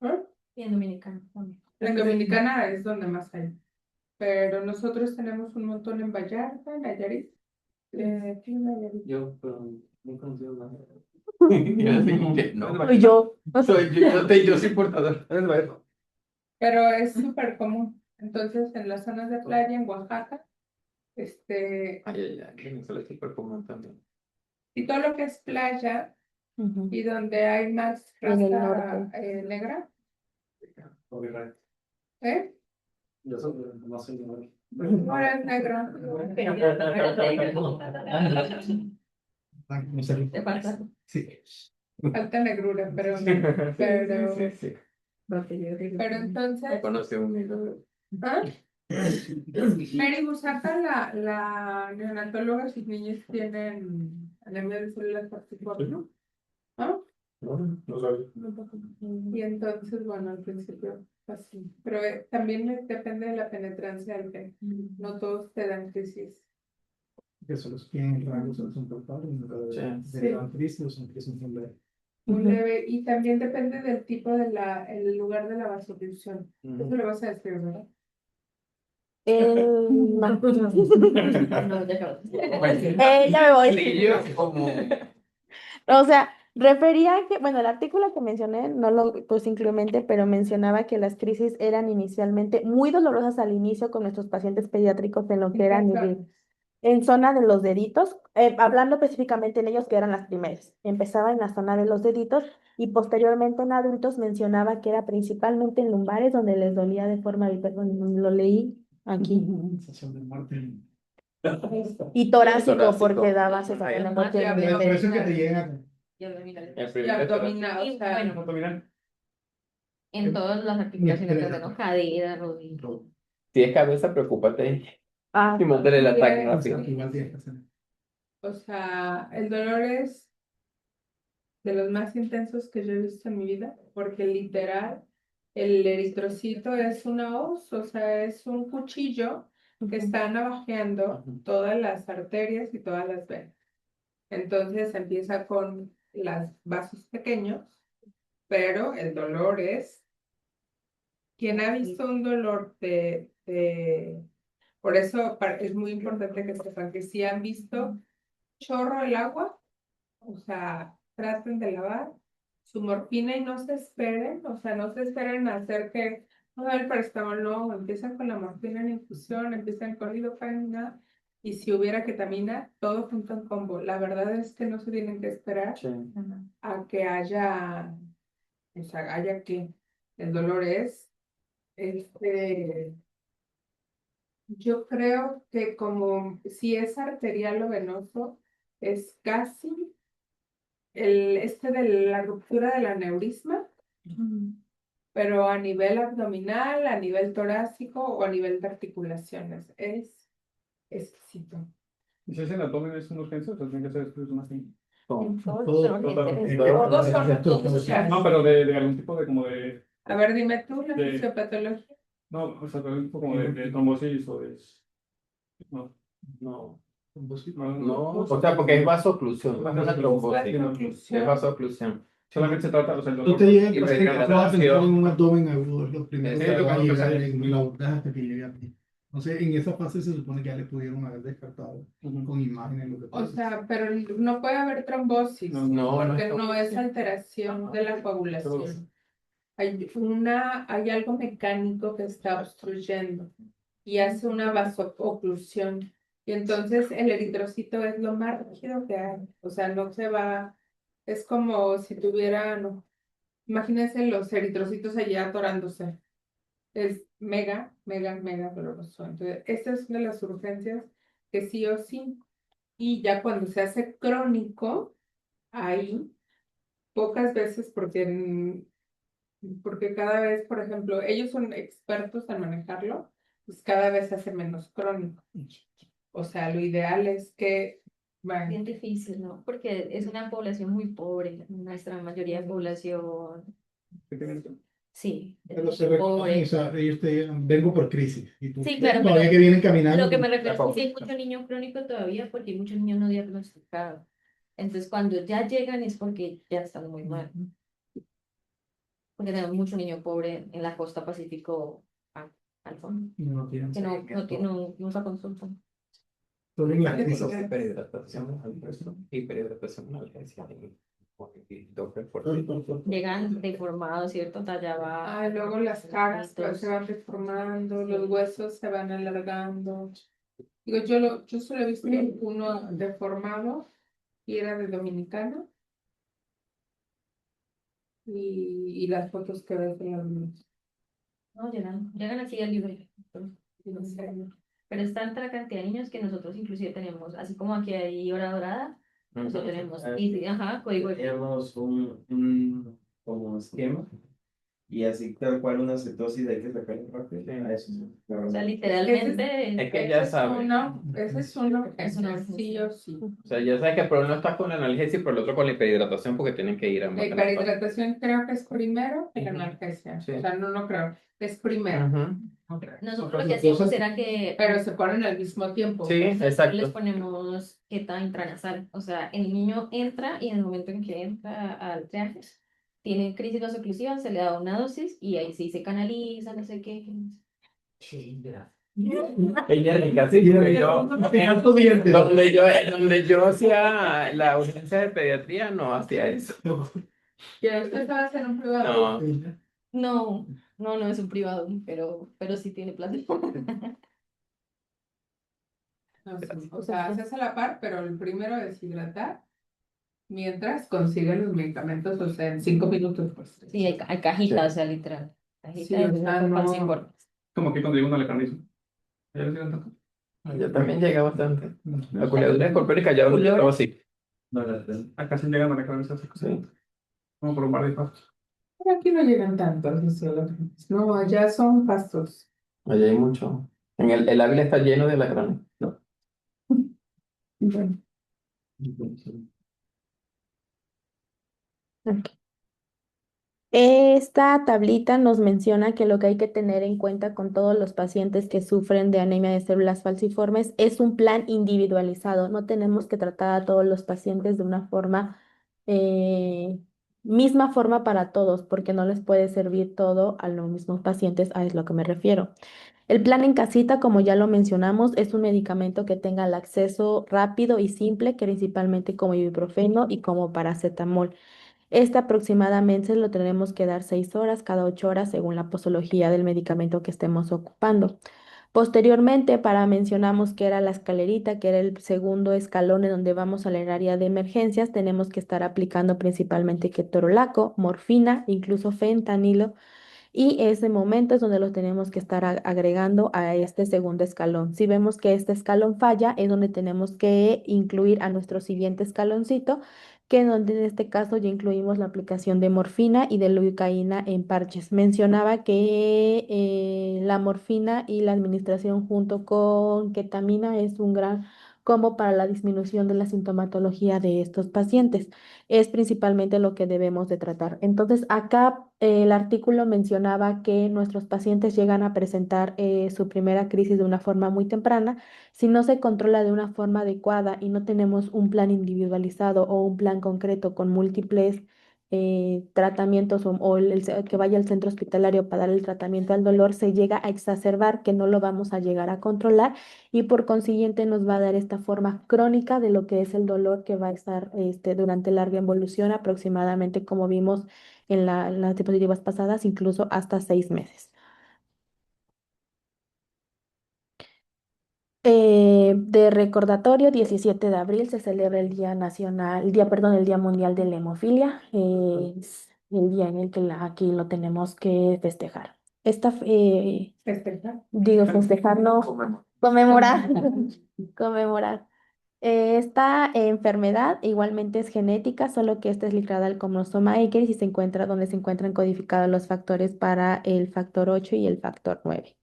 ¿Eh? Y en Dominicana también. En Dominicana es donde más hay. Pero nosotros tenemos un montón en Vallarta, en Nayarit. Aquí en Nayarit. Yo, pero no consigo nada. Yo digo que no. Soy yo. Yo soy portador. Pero es súper común. Entonces, en las zonas de playa, en Oaxaca, Ay, Venezuela es súper común también. y todo lo que es playa Ujú. y donde hay más En el raza norte. negra, Copyright. ¿eh? Yo soy, no soy igual. No eres negro. Te falta. Sí. Falta negrura, pero Sí. pero entonces, Conocí un amigo. ¿ah? Mary Busata, la neonatóloga, sus niños tienen anemia de células falciformes, ¿no? ¿Ah? No sabía. Y entonces, bueno, al principio así. Pero también depende de la penetrancia del gen. No todos te dan crisis. Que solo tienen rangos son total, Sí. derivan crisis, son crisis muy leve. Muy leve. Y también depende del tipo de el lugar de la vasodilución. Eso lo vas a decir, ¿verdad? No. No, déjalo. Ya me voy. Sí, yo como. O sea, refería a que, bueno, el artículo que mencioné, no lo puse inclumente, pero mencionaba que las crisis eran inicialmente muy dolorosas al inicio con nuestros pacientes pediátricos en lo que era nivel, en zona de los deditos, hablando específicamente en ellos que eran las primeras. Empezaba en la zona de los deditos y posteriormente en adultos mencionaba que era principalmente en lumbares donde les dolía de forma habitual. Bueno, lo leí aquí. Sensación de muerte. Y torácico, Torácico. porque daba sensación de muerte. Ya, Pero por eso es que te llega. Y abdominales. El Y primer abdominal, Y o sea, bueno, en todas las articulaciones, de cadera, rodilla. Si es cabeza, preocúpate Ah, y mándale el ataque Sí. O sea, rápido. igual tienes que hacer. o sea, el dolor es de los más intensos que yo he visto en mi vida, porque literal, el eritrocito es una hoz, o sea, es un cuchillo que está navajeando todas las arterias y todas las venas. Entonces empieza con los vasos pequeños, pero el dolor es, quien ha visto un dolor por eso es muy importante que sepan que si han visto chorro el agua, o sea, traten de lavar su morfina y no se esperen, o sea, no se esperen a hacer que, no, el paracetamol no, empiezan con la morfina en infusión, empiezan con lidocaína, y si hubiera ketamina, todo junto en combo. La verdad es que no se tienen que esperar Sí. a que haya o sea, haya que el dolor es, este, yo creo que como si es arterial o venoso, es casi de la ruptura del aneurisma, pero a nivel abdominal, a nivel torácico o a nivel de articulaciones. Es exquisito. ¿Y si es en abdomen es una urgencia? O sea, tiene que ser estudios más bien. Todos son urgencias. No, pero de algún tipo de como de. A ver, dime tú la De- fisiopatología. No, o sea, de algún tipo como de trombosis o de. No, No, no, no, o sea, porque es vasoclusión, no es una trombosis, Vasoclusión. es vasoclusión. solamente se trata, o sea, el Tú dolor. te llegas Y a rehidratación. pensar en un abdomen agudo, es lo primero Sí, que lo va a primero que llegar sale. en la abordaje hasta que llegue a ti. Entonces, en esa fase se supone que ya le pudieron haber descartado Ujú. con imágenes lo que O pasa. sea, pero no puede haber trombosis, No, no porque es no es alteración de la coagulación. Hay algo mecánico que está obstruyendo y hace una vasoclusión. Y entonces el eritrocito es lo más rígido que hay. O sea, no se va, es como si tuviera, no. Imagínense los eritrocitos allá atorándose. Es mega, mega, mega doloroso. Entonces, esta es una de las urgencias que sí o sí. Y ya cuando se hace crónico, ahí pocas veces porque cada vez, por ejemplo, ellos son expertos en manejarlo, pues cada vez se hace menos crónico. O sea, lo ideal es que, bueno, Bien difícil, ¿no? Porque es una población muy pobre, nuestra mayoría de población, ¿Qué tiene que- sí, Pero es se reconoce, pobre. o sea, ellos te digan, vengo por crisis. Y tú, Sí, claro, todavía pero que vienen caminando. lo que me refiero es que sí pausa. hay mucho niño crónico todavía porque hay muchos niños no diagnosticados. Entonces, cuando ya llegan es porque ya están muy mal. Porque tenemos mucho niño pobre en la costa Pacífico al fondo, No tienen que no usa consulta. solo en las Sí, crisis. sí. Hiperhidratación, hiperhidratación, analgesia, Llegan deformados, ¿cierto? Talla baja. luego las caras Mitos. se van deformando, los huesos se van alargando. Digo, yo solo he visto uno deformado y era de dominicano y las fotos que ves en los No, llegan así al libre. Pero es tanta la cantidad de niños que nosotros inclusive tenemos, así como aquí hay hora dorada, nosotros tenemos, ajá, código de... Teníamos un como esquema y así tal cual una cetosis hay que sacar rápido. A eso sí. O sea, literalmente, Es que ya sabes. Ese es uno, Es una ese sí o sí. O sea, ya sabes que por uno está con la analgesia y por el otro con la hiperhidratación porque tienen que ir a La hiperhidratación creo que es primero que la analgesia. Sí. O sea, no creo. Es primero. Ujú. nosotros lo que hacíamos era que Pero se ponen al mismo tiempo. Sí, les exacto. ponemos queta intranasal. O sea, el niño entra y en el momento en que entra al triaje, tiene crisis vasoclusiva, se le da una dosis y ahí sí se canaliza, no sé qué. Ella es rica, sí, porque donde yo hacía la urgencia de pediatría no hacía eso. Ya usted estaba haciendo un privado. No, No es un privado, pero sí tiene placer. No, sí. O sea, haces a la par, pero el primero es hidratar mientras consigue los medicamentos, o sea, en 5 minutos, pues. Sí, hay cajitas, o sea, literal. Sí, Cajitas, o sea, no. Como que cuando digo una lecarnizo. ¿Ya lo tienen tanto? yo también llegué bastante. La culiadura escorpiónica ya donde yo estaba así. No la tengo. Acá sí llegan a lecarnizo. Sí. Como por un par de pasos. Pero aquí no llegan tantos, no, allá son pastos. Allá hay mucho. El Ávila está lleno de alacranes. Bueno, Ok. Esta tablita nos menciona que lo que hay que tener en cuenta con todos los pacientes que sufren de anemia de células falciformes es un plan individualizado. No tenemos que tratar a todos los pacientes de una forma, misma forma para todos, porque no les puede servir todo a los mismos pacientes, a es lo que me refiero. El plan en casita, como ya lo mencionamos, es un medicamento que tenga el acceso rápido y simple, que principalmente como ibuprofeno y como paracetamol. Este aproximadamente lo tenemos que dar 6 horas, cada 8 horas, según la posología del medicamento que estemos ocupando. Posteriormente, mencionamos que era la escalerita, que era el segundo escalón en donde vamos al área de emergencias, tenemos que estar aplicando principalmente ketorolaco, morfina, incluso fentanilo, y ese momento es donde los tenemos que estar agregando a este segundo escalón. Si vemos que este escalón falla, es donde tenemos que incluir a nuestro siguiente escaloncito, que en donde en este caso ya incluimos la aplicación de morfina y de lidocaína en parches. Mencionaba que la morfina y la administración junto con ketamina es un gran combo para la disminución de la sintomatología de estos pacientes. Es principalmente lo que debemos de tratar. Entonces, acá el artículo mencionaba que nuestros pacientes llegan a presentar su primera crisis de una forma muy temprana. Si no se controla de una forma adecuada y no tenemos un plan individualizado o un plan concreto con múltiples tratamientos que vaya al centro hospitalario para dar el tratamiento al dolor, se llega a exacerbar que no lo vamos a llegar a controlar y por consiguiente nos va a dar esta forma crónica de lo que es el dolor que va a estar durante larga evolución, aproximadamente como vimos en las diapositivas pasadas, incluso hasta 6 meses. De recordatorio, 17 de abril se celebra el Día Nacional, el Día Mundial de la Hemofilia. Es el día en el que aquí lo tenemos que festejar. Festejar. Digo, festejar, no, conmemorar, conmemorar. Esta enfermedad igualmente es genética, solo que esta es ligada al cromosoma X y se encuentra donde se encuentran codificados los factores para el factor 8 y el factor 9.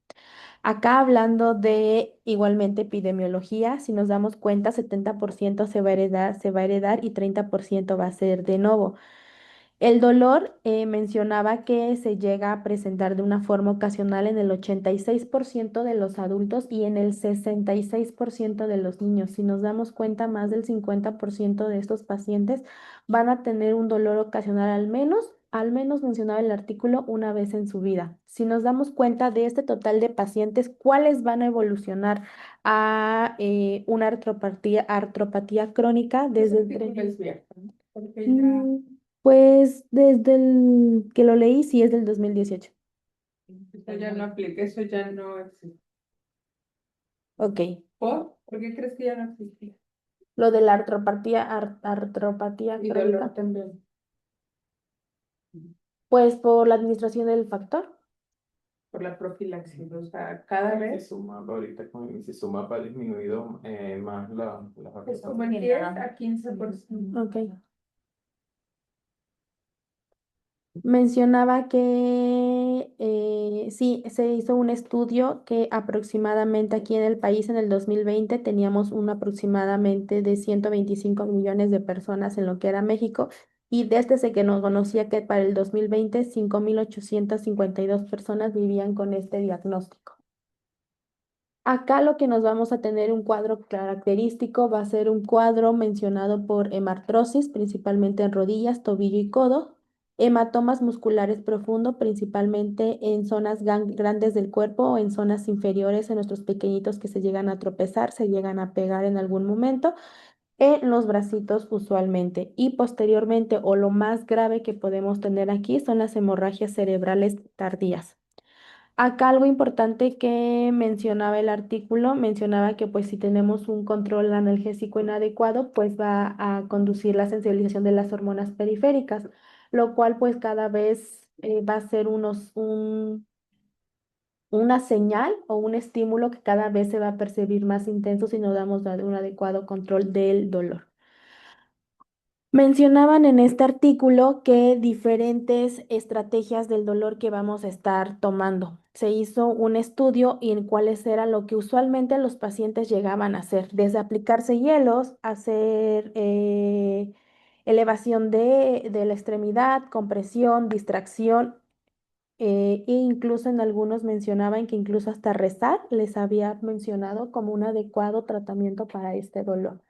Acá hablando de igualmente epidemiología, si nos damos cuenta, 70% se va a heredar y 30% va a ser de nuevo. El dolor mencionaba que se llega a presentar de una forma ocasional en el 86% de los adultos y en el 66% de los niños. Si nos damos cuenta, más del 50% de estos pacientes van a tener un dolor ocasional al menos mencionaba el artículo, una vez en su vida. Si nos damos cuenta de este total de pacientes, ¿cuáles van a evolucionar a una artropatía crónica desde el artículo es viejo, ¿no? Porque pues desde el que lo leí, sí es del 2018. eso ya no aplica, eso ya no existe. Ok. ¿Por qué crees que ya no existe? Lo de la artropatía Y crónica, dolor también. pues por la administración del factor. Por la profilaxis, o sea, cada vez Ahorita con el Sisumapa ha disminuido más la es como el 10 a 15%. Ok. Mencionaba que sí, se hizo un estudio que aproximadamente aquí en el país en el 2020 teníamos un aproximadamente de 125 millones de personas en lo que era México y desde ese que nos conocía que para el 2020 5.852 personas vivían con este diagnóstico. Acá lo que nos vamos a tener un cuadro característico va a ser un cuadro mencionado por hemartrosis, principalmente en rodillas, tobillo y codo, hematomas musculares profundos, principalmente en zonas grandes del cuerpo o en zonas inferiores, en nuestros pequeñitos que se llegan a tropezar, se llegan a pegar en algún momento, en los bracitos usualmente. Y posteriormente, o lo más grave que podemos tener aquí, son las hemorragias cerebrales tardías. Acá algo importante que mencionaba el artículo, mencionaba que pues si tenemos un control analgésico inadecuado, pues va a conducir la sensibilización de las hormonas periféricas, lo cual pues cada vez va a ser una señal o un estímulo que cada vez se va a percibir más intenso si no damos un adecuado control del dolor. Mencionaban en este artículo que diferentes estrategias del dolor que vamos a estar tomando. Se hizo un estudio y en cuáles era lo que usualmente los pacientes llegaban a hacer, desde aplicarse hielos, hacer elevación de la extremidad, compresión, distracción, e incluso en algunos mencionaban que incluso hasta rezar les había mencionado como un adecuado tratamiento para este dolor.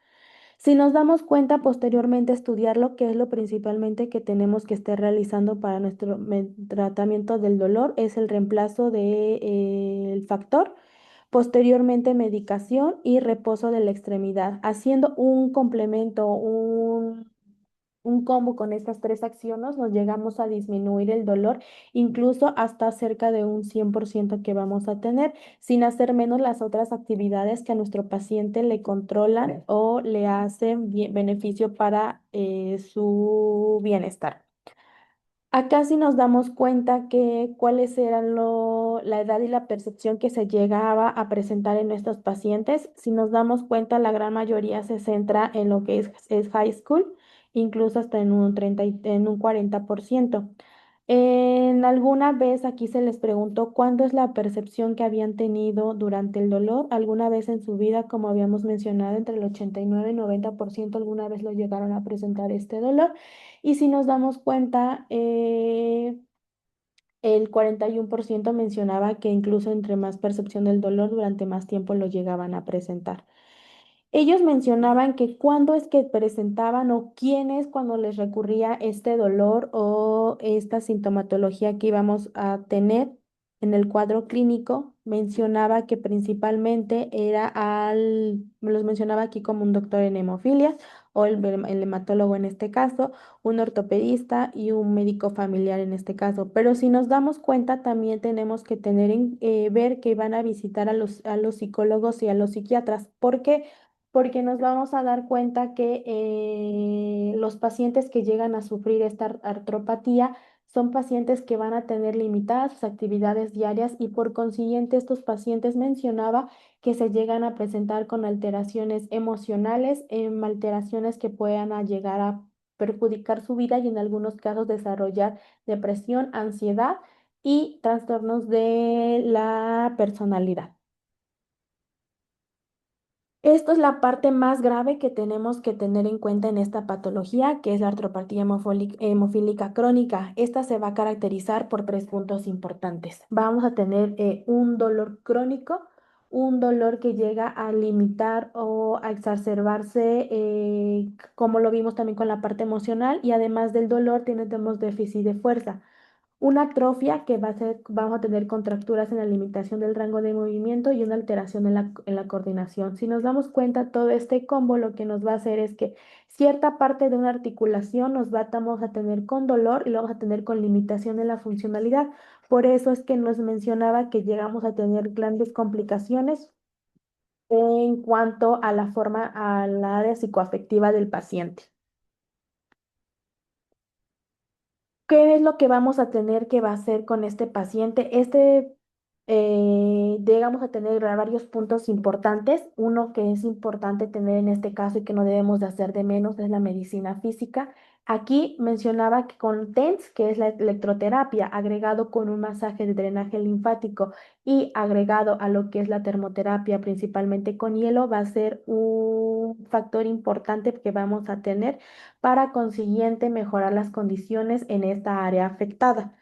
Si nos damos cuenta posteriormente estudiarlo, qué es lo principalmente que tenemos que estar realizando para nuestro tratamiento del dolor, es el reemplazo del factor, posteriormente medicación y reposo de la extremidad, haciendo un complemento, un combo con estas tres acciones, nos llegamos a disminuir el dolor, incluso hasta cerca de un 100% que vamos a tener, sin hacer menos las otras actividades que a nuestro paciente le controlan o le hacen beneficio para su bienestar. Acá sí nos damos cuenta que cuáles eran la edad y la percepción que se llegaba a presentar en nuestros pacientes. Si nos damos cuenta, la gran mayoría se centra en lo que es high school, incluso hasta en un 30 en un 40%. En alguna vez aquí se les preguntó cuándo es la percepción que habían tenido durante el dolor. Alguna vez en su vida, como habíamos mencionado, entre el 89 y 90% alguna vez lo llegaron a presentar este dolor. Y si nos damos cuenta, el 41% mencionaba que incluso entre más percepción del dolor, durante más tiempo lo llegaban a presentar. Ellos mencionaban que cuándo es que presentaban o quién es cuando les recurría este dolor o esta sintomatología que íbamos a tener en el cuadro clínico. Mencionaba que principalmente me los mencionaba aquí como un doctor en hemofilia o el hematólogo en este caso, un ortopedista y un médico familiar en este caso. Pero si nos damos cuenta, también tenemos que ver que van a visitar a los psicólogos y a los psiquiatras. ¿Por qué? Porque nos vamos a dar cuenta que los pacientes que llegan a sufrir esta artropatía son pacientes que van a tener limitadas sus actividades diarias y por consiguiente estos pacientes mencionaba que se llegan a presentar con alteraciones emocionales, alteraciones que puedan llegar a perjudicar su vida y en algunos casos desarrollar depresión, ansiedad y trastornos de la personalidad. Esto es la parte más grave que tenemos que tener en cuenta en esta patología, que es la artropatía hemofílica crónica. Esta se va a caracterizar por tres puntos importantes. Vamos a tener un dolor crónico, un dolor que llega a limitar o a exacerbarse, como lo vimos también con la parte emocional, y además del dolor tenemos déficit de fuerza. Una atrofia que vamos a tener contracturas en la limitación del rango de movimiento y una alteración en la coordinación. Si nos damos cuenta, todo este combo lo que nos va a hacer es que cierta parte de una articulación vamos a tener con dolor y lo vamos a tener con limitación en la funcionalidad. Por eso es que nos mencionaba que llegamos a tener grandes complicaciones en cuanto a a la área psicoafectiva del paciente. ¿Qué es lo que vamos a tener que va a hacer con este paciente? Llegamos a tener varios puntos importantes. Uno que es importante tener en este caso y que no debemos de hacer de menos es la medicina física. Aquí mencionaba que con TENS, que es la electroterapia, agregado con un masaje de drenaje linfático y agregado a lo que es la termoterapia, principalmente con hielo, va a ser un factor importante que vamos a tener para consiguiente mejorar las condiciones en esta área afectada.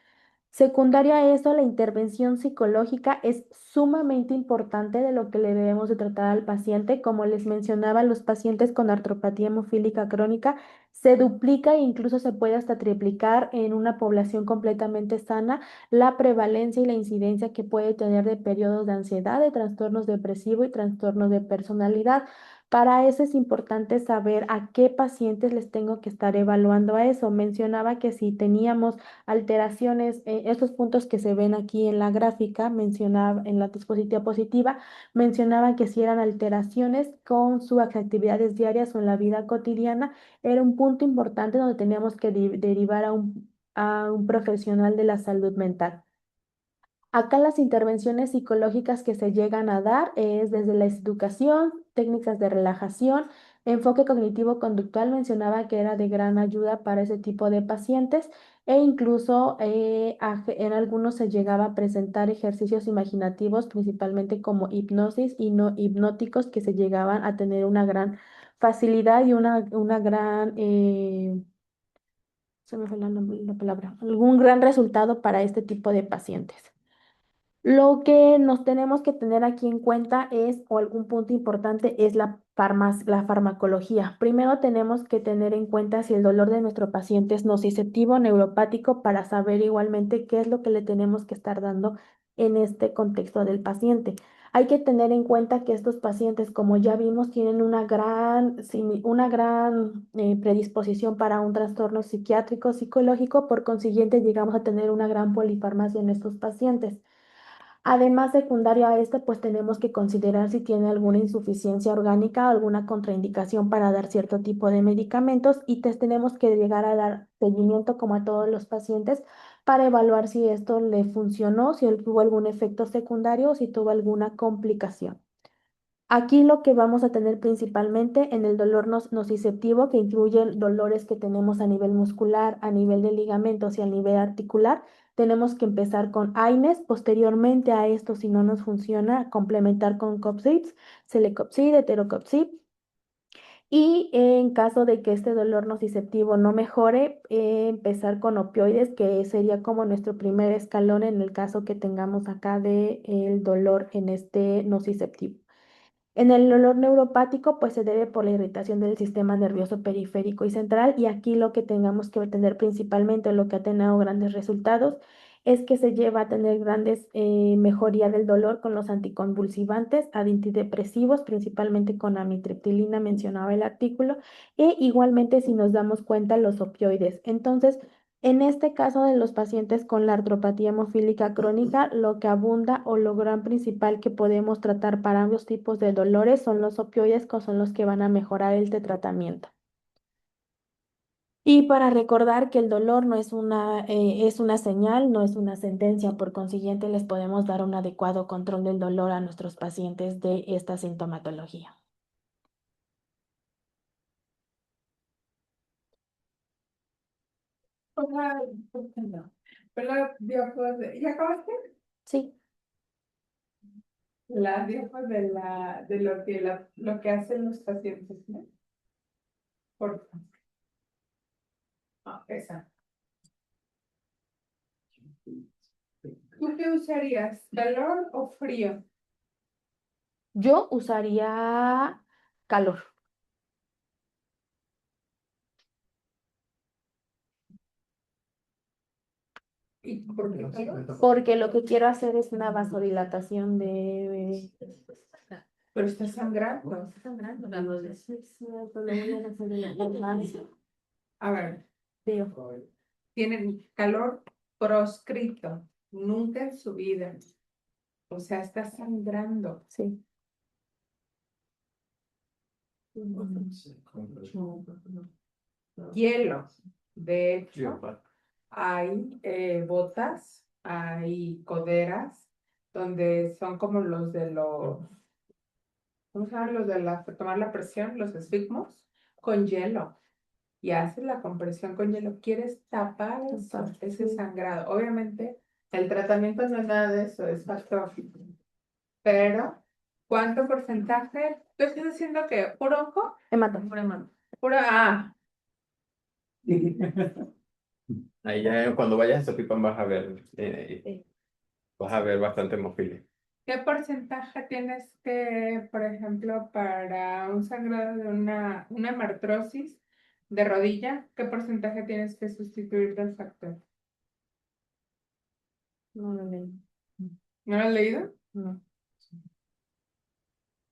Secundario a eso, la intervención psicológica es sumamente importante de lo que le debemos de tratar al paciente. Como les mencionaba, los pacientes con artropatía hemofílica crónica se duplica e incluso se puede hasta triplicar en una población completamente sana la prevalencia y la incidencia que puede tener de periodos de ansiedad, de trastornos depresivos y trastornos de personalidad. Para eso es importante saber a qué pacientes les tengo que estar evaluando a eso. Mencionaba que si teníamos alteraciones, estos puntos que se ven aquí en la gráfica, mencionaba en la diapositiva positiva, mencionaba que si eran alteraciones con sus actividades diarias o en la vida cotidiana, era un punto importante donde teníamos que derivar a un profesional de la salud mental. Acá las intervenciones psicológicas que se llegan a dar es desde la educación, técnicas de relajación, enfoque cognitivo-conductual mencionaba que era de gran ayuda para ese tipo de pacientes e incluso en algunos se llegaba a presentar ejercicios imaginativos, principalmente como hipnosis y no hipnóticos que se llegaban a tener una gran facilidad y una gran, se me fue la palabra, algún gran resultado para este tipo de pacientes. Lo que nos tenemos que tener aquí en cuenta es, o algún punto importante, es la farmacología. Primero tenemos que tener en cuenta si el dolor de nuestro paciente es nociceptivo o neuropático para saber igualmente qué es lo que le tenemos que estar dando en este contexto del paciente. Hay que tener en cuenta que estos pacientes, como ya vimos, tienen una gran predisposición para un trastorno psiquiátrico, psicológico, por consiguiente llegamos a tener una gran polifarmacia en estos pacientes. Además, secundario a este, pues tenemos que considerar si tiene alguna insuficiencia orgánica, alguna contraindicación para dar cierto tipo de medicamentos y tenemos que llegar a dar seguimiento como a todos los pacientes para evaluar si esto le funcionó, si él tuvo algún efecto secundario o si tuvo alguna complicación. Aquí lo que vamos a tener principalmente en el dolor nociceptivo, que incluye dolores que tenemos a nivel muscular, a nivel de ligamentos y a nivel articular, tenemos que empezar con AINES. Posteriormente a esto, si no nos funciona, complementar con COPSIPs, Celecoxib, Eterocoxib. Y en caso de que este dolor nociceptivo no mejore, empezar con opioides, que sería como nuestro primer escalón en el caso que tengamos acá de el dolor en este nociceptivo. En el dolor neuropático, pues se debe por la irritación del sistema nervioso periférico y central, y aquí lo que tengamos que tener principalmente, lo que ha tenido grandes resultados, es que se lleva a tener grandes mejoría del dolor con los anticonvulsivantes, antidepresivos, principalmente con amitriptilina, mencionaba el artículo, e igualmente si nos damos cuenta los opioides. Entonces, en este caso de los pacientes con la artropatía hemofílica crónica, lo que abunda o lo gran principal que podemos tratar para ambos tipos de dolores son los opioides, que son los que van a mejorar el tratamiento. Y para recordar que el dolor no es una señal, no es una sentencia, por consiguiente les podemos dar un adecuado control del dolor a nuestros pacientes de esta sintomatología. Hola, no. Hola, ¿ya acabaste? Sí. La diapo de lo que hacen los pacientes, ¿no? Por favor. Esa. ¿Tú qué usarías? ¿Calor o frío? Yo usaría calor. ¿Y por qué calor? Porque lo que quiero hacer es una vasodilatación de... Pero está sangrando. Está sangrando. A ver, Frío. tienen calor proscrito, nunca en su vida. O sea, está sangrando. Sí. Hielo. De hecho, hay botas, hay coderas, donde son como los de los, ¿cómo se llaman? Los de tomar la presión, los esfigmos, con hielo. Y haces la compresión con hielo. Quieres tapar eso, ese sangrado. Obviamente, el tratamiento no es nada de eso, es factor. Pero, ¿cuánto porcentaje? ¿Tú estás diciendo que puro ojo? Hemato. Pura, Ahí ya cuando vayas a Sopipan vas a ver bastante hemofilia. ¿qué porcentaje tienes que, por ejemplo, para un sangrado de una hemartrosis de rodilla, qué porcentaje tienes que sustituir del factor? No lo leí. ¿No lo has leído? No,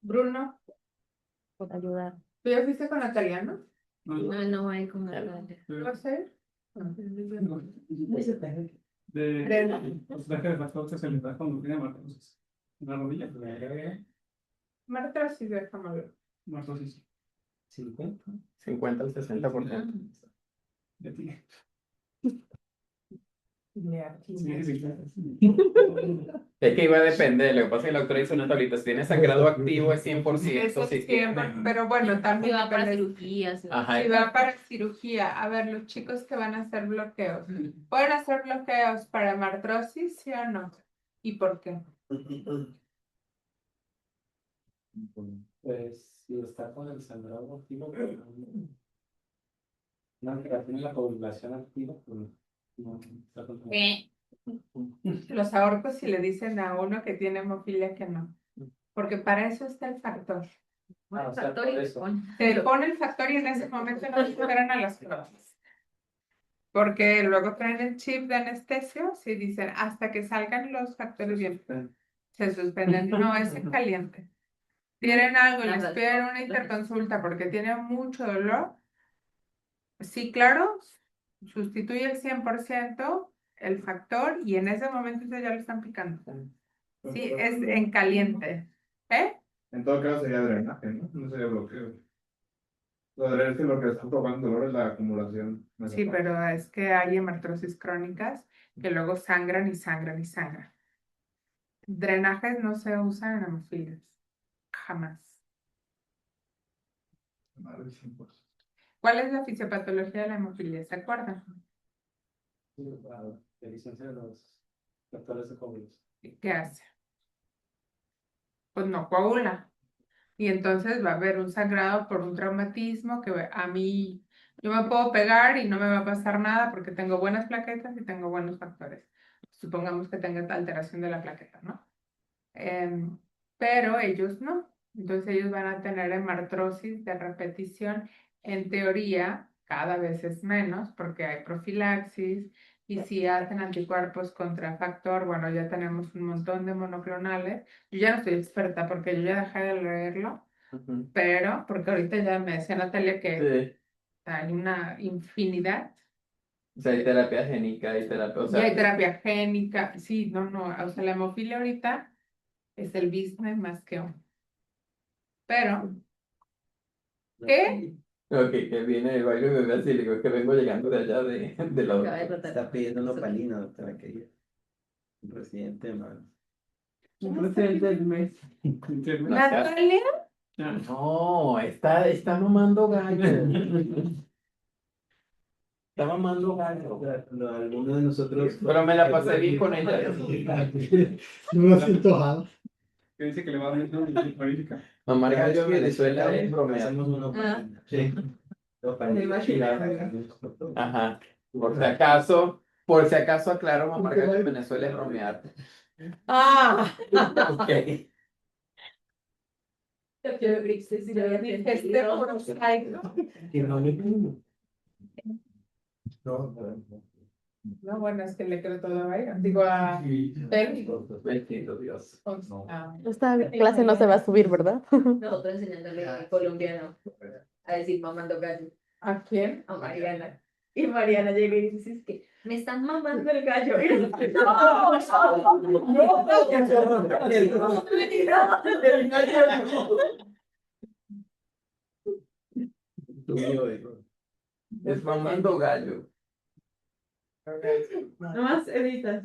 Bruno, por ayudar. ¿tú ya fuiste con Natalia, no? No hay con la ¿Lo vas a ir? De los trajes de factor que se les da cuando tiene marcosis en la rodilla. Hemartrosis, déjame ver. Marcosis. 50 al 60%. De ti. Ya, Sí, sí. Es que iba a depender, lo que pasa es que la doctora hizo una tablita. Si tiene sangrado activo es 100%. Eso Si siempre, tiene... pero bueno, Si también va para depende. cirugías. Ajá. Si va para cirugía, a ver, los chicos que van a hacer bloqueos, ¿pueden hacer bloqueos para hemartrosis, sí o no? ¿Y por qué? Pues si está con el sangrado activo, pero no, que tiene la coagulación activa, pues no está con Los ahorcos si le dicen a uno que tiene hemofilia que no, porque para eso está el factor. Ah, o sea, por eso. Se pone el factor y en ese momento no esperan a las pruebas. Porque luego traen el chip de anestesio y dicen hasta que salgan los factores bien. Se suspenden. No, es en caliente. Tienen algo, les Nada. piden una interconsulta porque tienen mucho dolor. Sí, claro, sustituye el 100% el factor y en ese momento ustedes ya lo están picando. Sí, es en caliente. ¿Eh? En todo caso sería drenaje, ¿no? No sería bloqueo. Lo drenaje es lo que está provocando dolor es la acumulación. Sí, pero es que hay hemartrosis crónicas que luego sangran y sangran y sangran. Drenajes no se usan en hemofilias. Jamás. ¿Cuál es la fisiopatología de la hemofilia? ¿Se acuerdan? La deficiencia de los factores de coagulación. ¿Qué hace? Pues no coagula. Y entonces va a haber un sangrado por un traumatismo que a mí, yo me puedo pegar y no me va a pasar nada porque tengo buenas plaquetas y tengo buenos factores. Supongamos que tenga alteración de la plaqueta, ¿no? Pero ellos no. Entonces ellos van a tener hemartrosis de repetición. En teoría, cada vez es menos porque hay profilaxis y si hacen anticuerpos contra factor, bueno, ya tenemos un montón de monoclonales. Yo ya no estoy experta porque yo ya dejé de leerlo, Ujú. pero porque ahorita ya me decía Natalia que Sí. hay una infinidad. O sea, hay terapia génica, hay terapia, o Y hay sea, terapia génica. Sí, no, no. O sea, la hemofilia ahorita es el business más que uno. Pero, ¿qué? ok, que viene el baile y me ve así, le digo que vengo llegando de allá de la Acaba de rotar. Está pidiendo nopalina, doctora, que un presidente más. Un presidente del mes. Natalia, No, está mamando gallo. Está mamando gallo. Alguno de nosotros. Pero me la pasé bien con ella. No me siento jado. Que dice que le va a dar una honorífica. Mamar Cada vez gallo en que Venezuela es bromear. hacemos una nopalina. Sí. Me imagino. Ajá. Por si acaso aclaro, mamar gallo en Venezuela es bromear. ah, Ok. este prosaico. No, bueno, es que le creo todo a ella. Digo a él. Bendito Dios. Esta clase no se va a subir, ¿verdad? Nosotros enseñándole colombiano a decir mamando gallo ¿A quién? a Mariana. Y Mariana llega y dice, es que me están mamando el gallo. Es mamando gallo. Nomás editas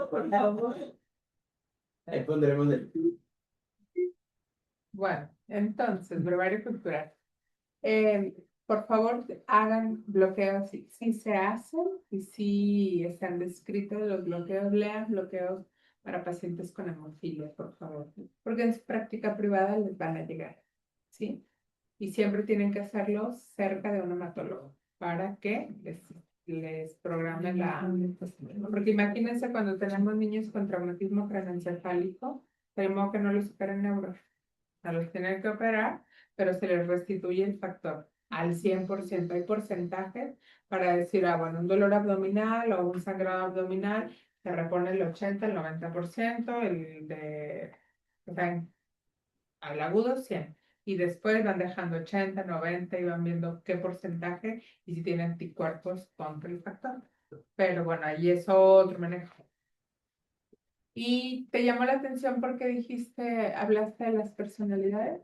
por favor. Ahí pondremos el. Bueno, entonces, brevario cultural. Por favor, hagan bloqueos si se hacen y si están descritos los bloqueos, lean bloqueos para pacientes con hemofilia, por favor, porque en su práctica privada les van a llegar, ¿sí? Y siempre tienen que hacerlo cerca de un hematólogo para que les programen la. Porque imagínense cuando tenemos niños con traumatismo craneoencefálico, tenemos que no les operen neuro. A los tienen que operar, pero se les restituye el factor al 100%. Hay porcentajes para decir, bueno, un dolor abdominal o un sangrado abdominal, se repone el 80, el 90%, o sea, al agudo 100. Y después van dejando 80, 90 y van viendo qué porcentaje y si tienen anticuerpos contra el factor. Pero bueno, ahí es otro manejo. ¿Y te llamó la atención porque hablaste de las personalidades?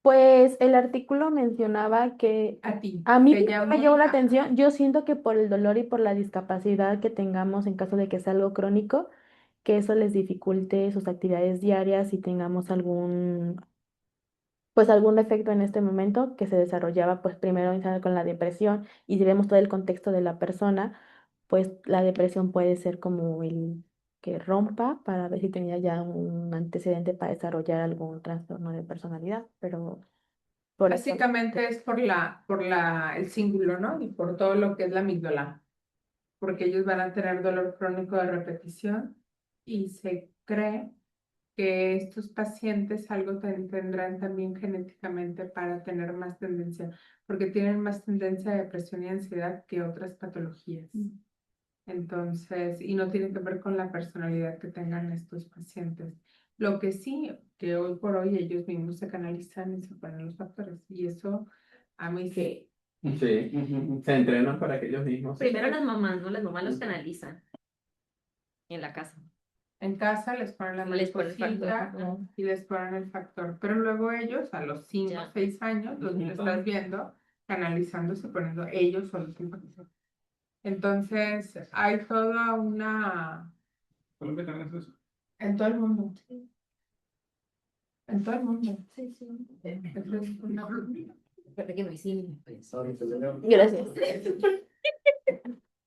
Pues el artículo mencionaba que A ti. a mí ¿Te no me llamó? llamó la atención. Yo siento que por el dolor y por la discapacidad que tengamos en caso de que sea algo crónico, que eso les dificulte sus actividades diarias y tengamos pues algún efecto en este momento que se desarrollaba pues primero iniciando con la depresión y si vemos todo el contexto de la persona, pues la depresión puede ser como el que rompa para ver si tenía ya un antecedente para desarrollar algún trastorno de personalidad, pero por eso. Básicamente es el cíngulo, ¿no? Y por todo lo que es la amígdala, porque ellos van a tener dolor crónico de repetición y se cree que estos pacientes algo tendrán también genéticamente para tener más tendencia, porque tienen más tendencia a depresión y ansiedad que otras patologías. Entonces, y no tiene que ver con la personalidad que tengan estos pacientes. Lo que sí, que hoy por hoy ellos mismos se canalizan y se ponen los factores. Y eso a mí sí. Sí, se entrenan para que ellos mismos. Primero las mamás, ¿no? Las mamás los canalizan en la casa. En casa les ponen la Les ponen el mariposita factor. y les ponen el factor. Pero luego ellos, a los 5 Ya. o 6 años, los estás viendo canalizándose, poniendo ellos solos el factor. Entonces, hay toda una... ¿Cómo también es eso? En todo el mundo. En todo el mundo. Sí, sí. Eso es una... Espera que no hay cine, pues. Gracias.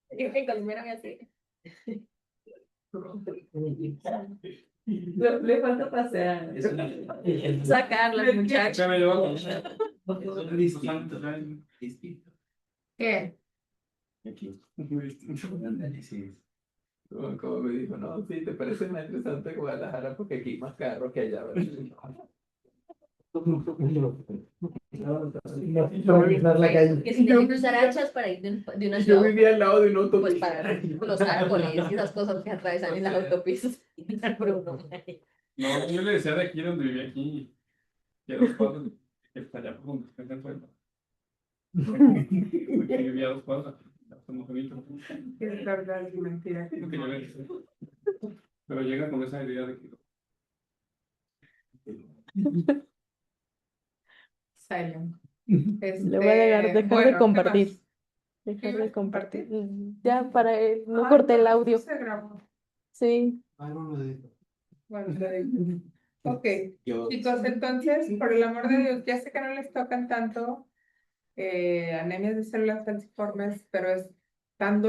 En Colombia me hace. Le falta pasear. Sacar las muchachas. ¿Qué? Como me dijo, no, sí, te parece más interesante Guadalajara porque aquí hay más carros que allá, ¿verdad? Que si tengo que usar hachas para ir de una Yo ciudad, vivía al lado de una pues autopista. para los árboles y esas cosas que atravesan en las autopistas. Bruno. No, yo le decía de aquí donde vivía aquí, que era 2 cuadras, que está allá por donde está el pueblo. Porque vivía 2 cuadras, somos bonitos. Es verdad y mentira. Lo que yo le decía. Pero llega con esa idea de que Silent. Le voy a dejar de bueno, ¿qué compartir. más? Dejar de ¿Quieres compartir. compartir? Ya para no Ah, corté el no, audio. Se grabó. Sí. Algo lo digo. Bueno, le digo. Ok, Yo, chicos, entonces, por el amor de Dios, ya sé que no les tocan tanto anemias de células falciformes, pero es tan